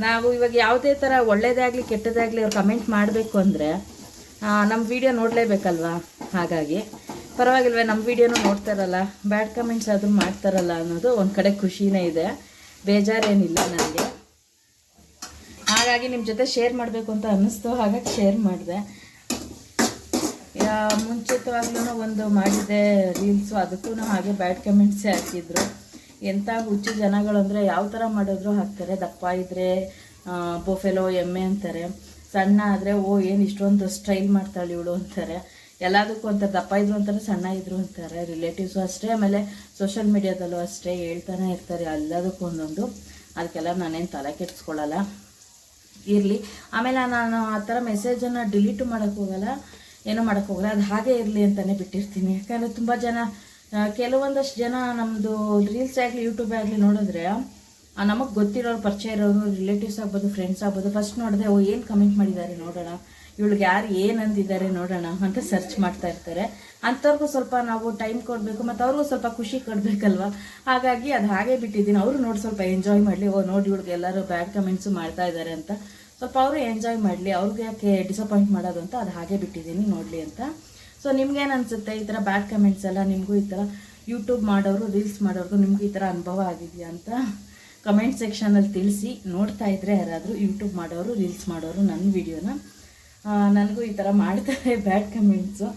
ನಾವು ಇವಾಗ ಯಾವುದೇ ಥರ ಒಳ್ಳೇದೇ ಆಗಲಿ ಕೆಟ್ಟದಾಗಲಿ ಅವ್ರು ಕಮೆಂಟ್ ಮಾಡಬೇಕು ಅಂದರೆ ನಮ್ಮ ವಿಡಿಯೋ ನೋಡಲೇಬೇಕಲ್ವಾ. ಹಾಗಾಗಿ ಪರವಾಗಿಲ್ವೇ, ನಮ್ಮ ವಿಡಿಯೋನೂ ನೋಡ್ತಾರಲ್ಲ, ಬ್ಯಾಡ್ ಕಮೆಂಟ್ಸ್ ಆದರೂ ಮಾಡ್ತಾರಲ್ಲ ಅನ್ನೋದು ಒಂದು ಕಡೆ ಖುಷಿನೇ ಇದೆ, ಬೇಜಾರೇನಿಲ್ಲ ನನಗೆ. ಹಾಗಾಗಿ ನಿಮ್ಮ ಜೊತೆ ಶೇರ್ ಮಾಡಬೇಕು ಅಂತ ಅನ್ನಿಸ್ತು, ಹಾಗಾಗಿ ಶೇರ್ ಮಾಡಿದೆ. ಮುಂಚಿತವಾಗ್ಲೂ ಒಂದು ಮಾಡಿದ್ದೆ ರೀಲ್ಸು, ಅದಕ್ಕೂ ಹಾಗೆ ಬ್ಯಾಡ್ ಕಮೆಂಟ್ಸೇ ಹಾಕಿದ್ರು. ಎಂಥ ಹುಚ್ಚು ಜನಗಳು ಅಂದರೆ ಯಾವ ಥರ ಮಾಡಿದ್ರು ಹಾಕ್ತಾರೆ. ದಪ್ಪ ಇದ್ದರೆ ಬೊಫೆಲೋ ಎಮ್ಮೆ ಅಂತಾರೆ, ಸಣ್ಣ ಆದರೆ ಏನು ಇಷ್ಟೊಂದು ಸ್ಟೈಲ್ ಮಾಡ್ತಾಳೆ ಇವಳು ಅಂತಾರೆ. ಎಲ್ಲದಕ್ಕೂ ಅಂತಾರೆ, ದಪ್ಪ ಇದ್ರು ಅಂತಾರೆ, ಸಣ್ಣ ಇದ್ರು ಅಂತಾರೆ. ರಿಲೇಟಿವ್ಸು ಅಷ್ಟೇ, ಆಮೇಲೆ ಸೋಷಿಯಲ್ ಮೀಡಿಯಾದಲ್ಲೂ ಅಷ್ಟೇ ಹೇಳ್ತಾನೆ ಇರ್ತಾರೆ ಎಲ್ಲದಕ್ಕೂ ಒಂದೊಂದು. ಅದಕ್ಕೆಲ್ಲ ನಾನೇನು ತಲೆ ಕೆಡಿಸ್ಕೊಳ್ಳಲ್ಲ, ಇರಲಿ. ಆಮೇಲೆ ನಾನು ಆ ಥರ ಮೆಸೇಜನ್ನು ಡಿಲೀಟು ಮಾಡೋಕ್ಕೆ ಹೋಗಲ್ಲ, ಏನೂ ಮಾಡೋಕ್ಕೆ ಹೋಗಲ್ಲ, ಅದು ಹಾಗೇ ಇರಲಿ ಅಂತಲೇ ಬಿಟ್ಟಿರ್ತೀನಿ. ಯಾಕಂದರೆ ತುಂಬ ಜನ, ಕೆಲವೊಂದಷ್ಟು ಜನ ನಮ್ಮದು ರೀಲ್ಸ್ ಆಗಲಿ ಯೂಟ್ಯೂಬ್ ಆಗಲಿ ನೋಡಿದ್ರೆ ನಮಗೆ ಗೊತ್ತಿರೋರು, ಪರಿಚಯ ಇರೋರು, ರಿಲೇಟಿವ್ಸ್ ಆಗ್ಬೋದು, ಫ್ರೆಂಡ್ಸ್ ಆಗ್ಬೋದು, ಫಸ್ಟ್ ನೋಡಿದ್ರೆ ಏನು ಕಮೆಂಟ್ ಮಾಡಿದ್ದಾರೆ ನೋಡೋಣ, ಇವಳಿಗೆ ಯಾರು ಏನು ಅಂದಿದ್ದಾರೆ ನೋಡೋಣ ಅಂತ ಸರ್ಚ್ ಮಾಡ್ತಾ ಇರ್ತಾರೆ. ಅಂಥವ್ರಿಗೂ ಸ್ವಲ್ಪ ನಾವು ಟೈಮ್ ಕೊಡಬೇಕು, ಮತ್ತು ಅವ್ರಿಗೂ ಸ್ವಲ್ಪ ಖುಷಿ ಕೊಡಬೇಕಲ್ವ. ಹಾಗಾಗಿ ಅದು ಹಾಗೆ ಬಿಟ್ಟಿದ್ದೀನಿ. ಅವರು ನೋಡಿ ಸ್ವಲ್ಪ ಎಂಜಾಯ್ ಮಾಡಲಿ, ನೋಡಿ ಇವಳಿಗೆ ಎಲ್ಲರೂ ಬ್ಯಾಡ್ ಕಮೆಂಟ್ಸು ಮಾಡ್ತಾ ಇದ್ದಾರೆ ಅಂತ ಸ್ವಲ್ಪ ಅವರು ಎಂಜಾಯ್ ಮಾಡಲಿ, ಅವ್ರಿಗೆ ಯಾಕೆ ಡಿಸಪಾಯಿಂಟ್ ಮಾಡೋದು ಅಂತ ಅದು ಹಾಗೆ ಬಿಟ್ಟಿದ್ದೀನಿ, ನೋಡಲಿ ಅಂತ. ಸೊ ನಿಮ್ಗೇನು ಅನಿಸುತ್ತೆ ಈ ಥರ ಬ್ಯಾಡ್ ಕಮೆಂಟ್ಸ್ ಎಲ್ಲ? ನಿಮಗೂ ಈ ಥರ ಯೂಟ್ಯೂಬ್ ಮಾಡೋರು, ರೀಲ್ಸ್ ಮಾಡೋರ್ಗು ನಿಮಗೂ ಈ ಥರ ಅನುಭವ ಆಗಿದೆಯಾ ಅಂತ ಕಮೆಂಟ್ ಸೆಕ್ಷನಲ್ಲಿ ತಿಳಿಸಿ. ನೋಡ್ತಾ ಇದ್ದರೆ ಯಾರಾದರೂ ಯೂಟ್ಯೂಬ್ ಮಾಡೋರು, ರೀಲ್ಸ್ ಮಾಡೋರು ನನ್ನ ವಿಡಿಯೋನ, ನನಗೂ ಈ ಥರ ಮಾಡ್ತಾರೆ ಬ್ಯಾಡ್ ಕಮೆಂಟ್ಸು.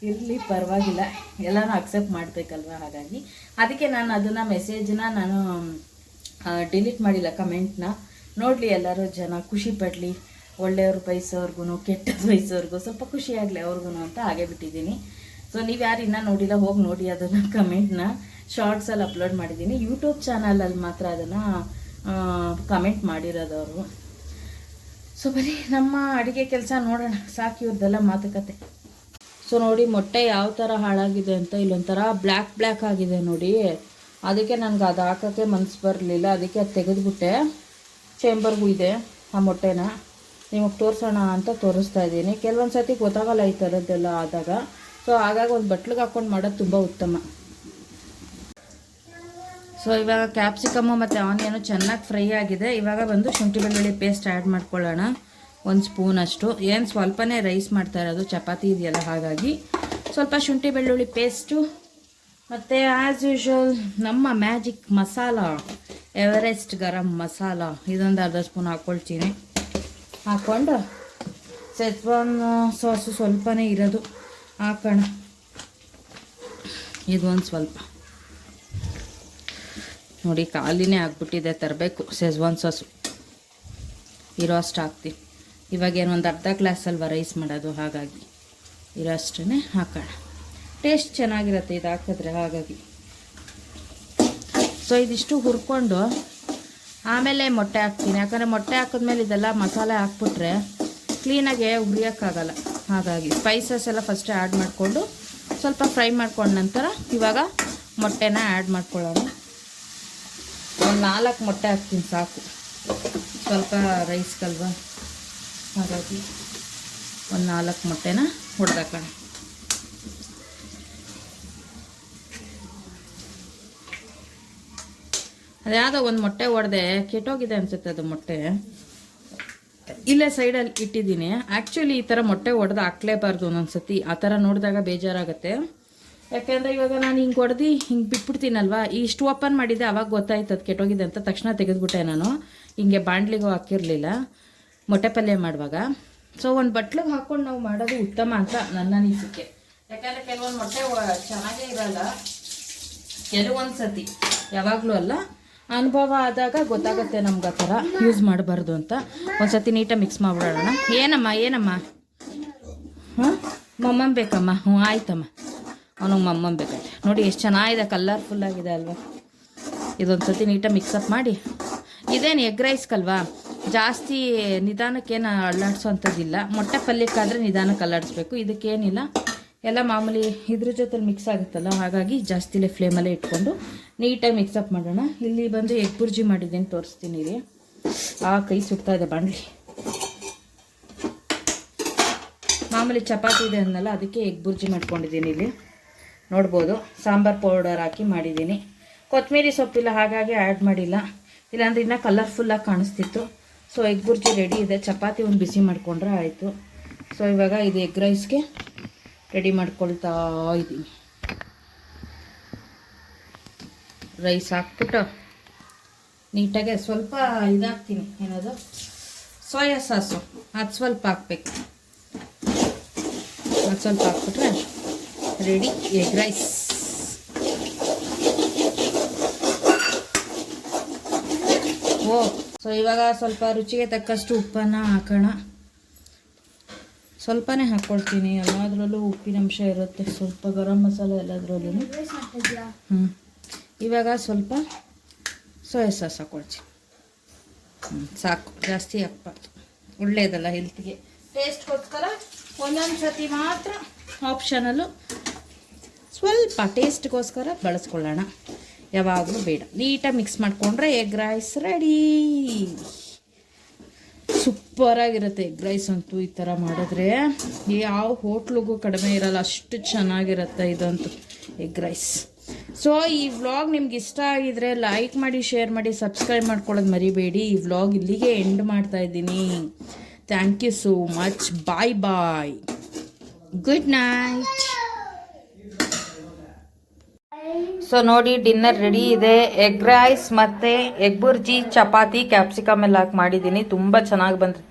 ಇರಲಿ, ಪರವಾಗಿಲ್ಲ, ಎಲ್ಲನೂ ಅಕ್ಸೆಪ್ಟ್ ಮಾಡಬೇಕಲ್ವ. ಹಾಗಾಗಿ ಅದಕ್ಕೆ ನಾನು ಅದನ್ನು ಮೆಸೇಜನ್ನ ನಾನು ಡಿಲೀಟ್ ಮಾಡಿಲ್ಲ, ಕಮೆಂಟ್ನ. ನೋಡಲಿ ಎಲ್ಲರೂ ಜನ, ಖುಷಿ ಪಡಲಿ, ಒಳ್ಳೆಯವ್ರು ಬಯಸೋರ್ಗು, ಕೆಟ್ಟದ್ದು ಬಯಸೋರ್ಗು ಸ್ವಲ್ಪ ಖುಷಿ ಆಗಲಿ ಅವ್ರಿಗೂ ಅಂತ ಹಾಗೆ ಬಿಟ್ಟಿದ್ದೀನಿ. ಸೊ ನೀವು ಯಾರು ಇನ್ನೂ ನೋಡಿಲ್ಲ, ಹೋಗಿ ನೋಡಿ ಅದನ್ನು. ಕಮೆಂಟ್ನ ಶಾರ್ಟ್ಸಲ್ಲಿ ಅಪ್ಲೋಡ್ ಮಾಡಿದ್ದೀನಿ, ಯೂಟ್ಯೂಬ್ ಚಾನಲಲ್ಲಿ ಮಾತ್ರ ಅದನ್ನು ಕಮೆಂಟ್ ಮಾಡಿರೋದವರು. ಸೊ ಬರೀ ನಮ್ಮ ಅಡುಗೆ ಕೆಲಸ ನೋಡೋಣ, ಸಾಕು ಇವ್ರದ್ದೆಲ್ಲ ಮಾತುಕತೆ. ಸೊ ನೋಡಿ ಮೊಟ್ಟೆ ಯಾವ ಥರ ಹಾಳಾಗಿದೆ ಅಂತ, ಇಲ್ಲೊಂಥರ ಬ್ಲ್ಯಾಕ್ ಆಗಿದೆ ನೋಡಿ. ಅದಕ್ಕೆ ನನಗೆ ಅದು ಹಾಕೋಕ್ಕೆ ಮನಸ್ಸು ಬರಲಿಲ್ಲ, ಅದಕ್ಕೆ ಅದು ತೆಗೆದುಬಿಟ್ಟೆ. ಚೇಂಬರ್ಗೂ ಇದೆ ಆ ಮೊಟ್ಟೆನ, ನಿಮಗೆ ತೋರಿಸೋಣ ಅಂತ ತೋರಿಸ್ತಾ ಇದ್ದೀನಿ. ಕೆಲವೊಂದು ಸರ್ತಿ ಗೊತ್ತಾಗಲ್ಲ ಈ ಥರದ್ದೆಲ್ಲ ಆದಾಗ. ಸೊ ಹಾಗಾಗಿ ಒಂದು ಬಟ್ಲಿಗೆ ಹಾಕ್ಕೊಂಡು ಮಾಡೋದು ತುಂಬ ಉತ್ತಮ. ಸೊ ಇವಾಗ ಕ್ಯಾಪ್ಸಿಕಮ್ಮು ಮತ್ತು ಆನಿಯನು ಚೆನ್ನಾಗಿ ಫ್ರೈ ಆಗಿದೆ. ಇವಾಗ ಬಂದು ಶುಂಠಿ ಬೆಳ್ಳುಳ್ಳಿ ಪೇಸ್ಟ್ ಆ್ಯಡ್ ಮಾಡ್ಕೊಳ್ಳೋಣ, 1 ಸ್ಪೂನ್ ಅಷ್ಟು. ಏನು ಸ್ವಲ್ಪನೇ ರೈಸ್ ಮಾಡ್ತಾ ಇರೋದು, ಚಪಾತಿ ಇದೆಯಲ್ಲ, ಹಾಗಾಗಿ ಸ್ವಲ್ಪ ಶುಂಠಿ ಬೆಳ್ಳುಳ್ಳಿ ಪೇಸ್ಟು. ಮತ್ತು ಆ್ಯಸ್ ಯೂಶ್ವಲ್ ನಮ್ಮ ಮ್ಯಾಜಿಕ್ ಮಸಾಲ, ಎವರೆಸ್ಟ್ ಗರಂ ಮಸಾಲ, ಇದೊಂದು ಅರ್ಧ ಸ್ಪೂನ್ ಹಾಕ್ಕೊಳ್ತೀನಿ. ಹಾಕ್ಕೊಂಡು ಸೆಜ್ವಾನ್ ಸಾಸು ಸ್ವಲ್ಪನೇ ಇರೋದು ಹಾಕೋಣ, ಇದೊಂದು ಸ್ವಲ್ಪ. ನೋಡಿ ಖಾಲಿನೇ ಆಗ್ಬಿಟ್ಟಿದೆ, ತರಬೇಕು ಸೆಜ್ವಾನ್ ಸಾಸು, ಇರೋ ಅಷ್ಟು ಹಾಕ್ತೀನಿ. ಇವಾಗೇನು ಒಂದು ಅರ್ಧ ಗ್ಲಾಸ್ ಅಲ್ವ ರೈಸ್ ಮಾಡೋದು, ಹಾಗಾಗಿ ಇರೋ ಅಷ್ಟೇ ಹಾಕೋಣ. ಟೇಸ್ಟ್ ಚೆನ್ನಾಗಿರುತ್ತೆ ಇದು ಹಾಕಿದ್ರೆ. ಹಾಗಾಗಿ ಸೊ ಇದಿಷ್ಟು ಹುರ್ಕೊಂಡು ಆಮೇಲೆ ಮೊಟ್ಟೆ ಹಾಕ್ತೀನಿ. ಯಾಕಂದರೆ ಮೊಟ್ಟೆ ಹಾಕಿದ್ಮೇಲೆ ಇದೆಲ್ಲ ಮಸಾಲೆ ಹಾಕ್ಬಿಟ್ರೆ ಕ್ಲೀನಾಗೆ ಹುರಿಯೋಕ್ಕಾಗಲ್ಲ. ಹಾಗಾಗಿ ಸ್ಪೈಸಸ್ ಎಲ್ಲ ಫಸ್ಟೇ ಆ್ಯಡ್ ಮಾಡಿಕೊಂಡು ಸ್ವಲ್ಪ ಫ್ರೈ ಮಾಡ್ಕೊಂಡ ನಂತರ ಇವಾಗ ಮೊಟ್ಟೆನ ಆ್ಯಡ್ ಮಾಡ್ಕೊಳ್ಳೋಣ. ಒಂದು 4 ಮೊಟ್ಟೆ ಹಾಕ್ತೀನಿ ಸಾಕು, ಸ್ವಲ್ಪ ರೈಸ್ಗಲ್ವ. ಹಾಗಾಗಿ ಒಂದು 4 ಮೊಟ್ಟೆನ ಹೊಡೆದಾಕೋಣ. ಅದ್ಯಾವುದೋ ಒಂದು ಮೊಟ್ಟೆ ಹೊಡೆದೆ ಕೆಟ್ಟೋಗಿದೆ ಅನಿಸುತ್ತೆ ಅದು ಮೊಟ್ಟೆ. ಇಲ್ಲೇ ಸೈಡಲ್ಲಿ ಇಟ್ಟಿದ್ದೀನಿ. ಆ್ಯಕ್ಚುಲಿ ಈ ಥರ ಮೊಟ್ಟೆ ಹೊಡೆದು ಹಾಕ್ಲೇಬಾರ್ದು ಒಂದೊಂದ್ಸತಿ. ಆ ಥರ ನೋಡಿದಾಗ ಬೇಜಾರಾಗುತ್ತೆ. ಯಾಕೆಂದರೆ ಇವಾಗ ನಾನು ಹಿಂಗೆ ಹೊಡೆದು ಹಿಂಗೆ ಬಿಟ್ಬಿಡ್ತೀನಲ್ವ, ಇಷ್ಟು ಓಪನ್ ಮಾಡಿದ್ದೆ ಆವಾಗ ಗೊತ್ತಾಯ್ತು ಅದು ಕೆಟ್ಟೋಗಿದೆ ಅಂತ. ತಕ್ಷಣ ತೆಗೆದುಬಿಟ್ಟೆ ನಾನು. ಹಿಂಗೆ ಬಾಣಲಿಗೂ ಹಾಕಿರಲಿಲ್ಲ ಮೊಟ್ಟೆ ಪಲ್ಯ ಮಾಡುವಾಗ. ಸೊ ಒಂದು ಬಟ್ಲಿಗೆ ಹಾಕ್ಕೊಂಡು ನಾವು ಮಾಡೋದು ಉತ್ತಮ ಅಂತ ನನ್ನ ಅನಿಸಿಕೆ. ಯಾಕಂದರೆ ಕೆಲವೊಂದು ಮೊಟ್ಟೆ ಚೆನ್ನಾಗೇ ಇರಲ್ಲ, ಕೆಲವೊಂದು ಸತಿ, ಯಾವಾಗಲೂ ಅಲ್ಲ. ಅನುಭವ ಆದಾಗ ಗೊತ್ತಾಗುತ್ತೆ ನಮ್ಗೆ ಆ ಥರ ಯೂಸ್ ಮಾಡಬಾರ್ದು ಅಂತ. ಒಂದು ಸತಿ ನೀಟಾಗಿ ಮಿಕ್ಸ್ ಮಾಡಿಬಿಡೋಣ. ಏನಮ್ಮ ಹಾಂ ಮಮ್ಮಮ್ಮ ಬೇಕಮ್ಮ? ಹ್ಞೂ ಆಯ್ತಮ್ಮ, ಅವನಿಗೆ ಮಮ್ಮಮ್ಮ ಬೇಕಂತೆ. ನೋಡಿ ಎಷ್ಟು ಚೆನ್ನಾಗಿದೆ, ಕಲರ್ಫುಲ್ಲಾಗಿದೆ ಅಲ್ವಾ. ಇದೊಂದು ಸತಿ ನೀಟಾಗಿ ಮಿಕ್ಸಪ್ ಮಾಡಿ. ಇದೇನು ಎಗ್ ರೈಸ್ಗಲ್ವಾ, ಜಾಸ್ತಿ ನಿಧಾನಕ್ಕೇನು ಅಲ್ಲಾಡ್ಸೋವಂಥದ್ದಿಲ್ಲ. ಮೊಟ್ಟೆ ಪಲ್ಯಕ್ಕಾದರೆ ನಿಧಾನಕ್ಕೆ ಅಲ್ಲಾಡಿಸ್ಬೇಕು. ಇದಕ್ಕೇನಿಲ್ಲ, ಎಲ್ಲ ಮಾಮೂಲಿ ಇದ್ರ ಜೊತೆಲಿ ಮಿಕ್ಸ್ ಆಗುತ್ತಲ್ಲ. ಹಾಗಾಗಿ ಜಾಸ್ತಿಲೇ ಫ್ಲೇಮಲ್ಲೇ ಇಟ್ಕೊಂಡು ನೀಟಾಗಿ ಮಿಕ್ಸಪ್ ಮಾಡೋಣ. ಇಲ್ಲಿ ಬಂದು ಎಗ್ ಬುರ್ಜಿ ಮಾಡಿದ್ದೀನಿ, ತೋರಿಸ್ತೀನಿ ರೀ. ಕೈ ಸುಡ್ತಾ ಇದೆ ಬಾಣಲಿ. ಮಾಮೂಲಿ ಚಪಾತಿ ಇದೆ ಅಂದಲ್ಲ, ಅದಕ್ಕೆ ಎಗ್ ಬುರ್ಜಿ ಮಾಡ್ಕೊಂಡಿದ್ದೀನಿ. ಇಲ್ಲಿ ನೋಡ್ಬೋದು ಸಾಂಬಾರು ಪೌಡರ್ ಹಾಕಿ ಮಾಡಿದ್ದೀನಿ. ಕೊತ್ತಂಬರಿ ಸೊಪ್ಪಿಲ್ಲ, ಹಾಗಾಗಿ ಆ್ಯಡ್ ಮಾಡಿಲ್ಲ. ಇಲ್ಲಾಂದ್ರೆ ಇನ್ನೂ ಕಲರ್ಫುಲ್ಲಾಗಿ ಕಾಣಿಸ್ತಿತ್ತು. ಸೊ ಎಗ್ ಬುರ್ಜಿ ರೆಡಿ ಇದೆ. ಚಪಾತಿ ಒಂದು ಬಿಸಿ ಮಾಡಿಕೊಂಡ್ರೆ ಆಯಿತು. ಸೊ ಇವಾಗ ಇದು ಎಗ್ ರೈಸ್ಗೆ ರೆಡಿ ಮಾಡ್ಕೊಳ್ತಾ ಇದ್ದೀನಿ. ರೈಸ್ ಹಾಕ್ಬಿಟ್ಟು ನೀಟಾಗೆ ಸ್ವಲ್ಪ ಇದಾಗ್ತೀನಿ, ಏನದು ಸೋಯಾ ಸಾಸು, ಅದು ಸ್ವಲ್ಪ ಹಾಕ್ಬೇಕು. ಅದು ಸ್ವಲ್ಪ ಹಾಕ್ಬಿಟ್ರೆ ರೆಡಿ ಎಗ್ ರೈಸ್. ಸೊ ಇವಾಗ ಸ್ವಲ್ಪ ರುಚಿಗೆ ತಕ್ಕಷ್ಟು ಉಪ್ಪನ್ನು ಹಾಕೋಣ. ಸ್ವಲ್ಪನೇ ಹಾಕ್ಕೊಳ್ತೀನಿ, ಎಲ್ಲದರಲ್ಲೂ ಉಪ್ಪಿನಂಶ ಇರುತ್ತೆ. ಸ್ವಲ್ಪ ಗರಂ ಮಸಾಲೆ ಎಲ್ಲದರಲ್ಲೂ. ಇವಾಗ ಸ್ವಲ್ಪ ಸೋಯಾ ಸಾಸ್ ಹಾಕ್ಕೊಳ್ತೀನಿ. ಸಾಕು, ಜಾಸ್ತಿ ಹಾಕ್ಬಾರ್ದು, ಒಳ್ಳೆಯದಲ್ಲ ಹೆಲ್ತ್ಗೆ. ಟೇಸ್ಟ್ಗೋಸ್ಕರ ಒಂದೊಂದು ಸತಿ ಮಾತ್ರ ಆಪ್ಷನಲ್ಲು ಸ್ವಲ್ಪ ಟೇಸ್ಟ್ಗೋಸ್ಕರ ಬಳಸ್ಕೊಳ್ಳೋಣ, ಯಾವಾಗಲೂ ಬೇಡ. ನೀಟಾಗಿ ಮಿಕ್ಸ್ ಮಾಡಿಕೊಂಡ್ರೆ ಎಗ್ ರೈಸ್ ರೆಡಿ. ಸೂಪರಾಗಿರುತ್ತೆ ಎಗ್ ರೈಸ್ ಅಂತೂ. ಈ ಥರ ಮಾಡಿದ್ರೆ ಯಾವ ಹೋಟ್ಲಿಗೂ ಕಡಿಮೆ ಇರಲ್ಲ, ಅಷ್ಟು ಚೆನ್ನಾಗಿರುತ್ತೆ ಇದಂತೂ ಎಗ್ ರೈಸ್. ಸೊ ಈ ವ್ಲಾಗ್ ನಿಮ್ಗೆ ಇಷ್ಟ ಆಗಿದ್ರೆ ಲೈಕ್ ಮಾಡಿ, ಶೇರ್ ಮಾಡಿ, ಸಬ್ಸ್ಕ್ರೈಬ್ ಮಾಡ್ಕೊಳ್ಳೋದು ಮರಿಬೇಡಿ. ಈ ವ್ಲಾಗ್ ಇಲ್ಲಿಗೆ ಎಂಡ್ ಮಾಡ್ತಾ ಇದ್ದೀನಿ. Thank you so much. Bye bye, good night. So ನೋಡಿ, ಡಿನ್ನರ್ ರೆಡಿ ಇದೆ. ಎಗ್ ರೈಸ್ ಮತ್ತು ಎಗ್ ಬುರ್ಜಿ, ಚಪಾತಿ, ಕ್ಯಾಪ್ಸಿಕಮ್ ಎಲ್ಲ ಹಾಕಿ ಮಾಡಿದ್ದೀನಿ. ತುಂಬ ಚೆನ್ನಾಗಿ ಬಂದಿತ್ತು.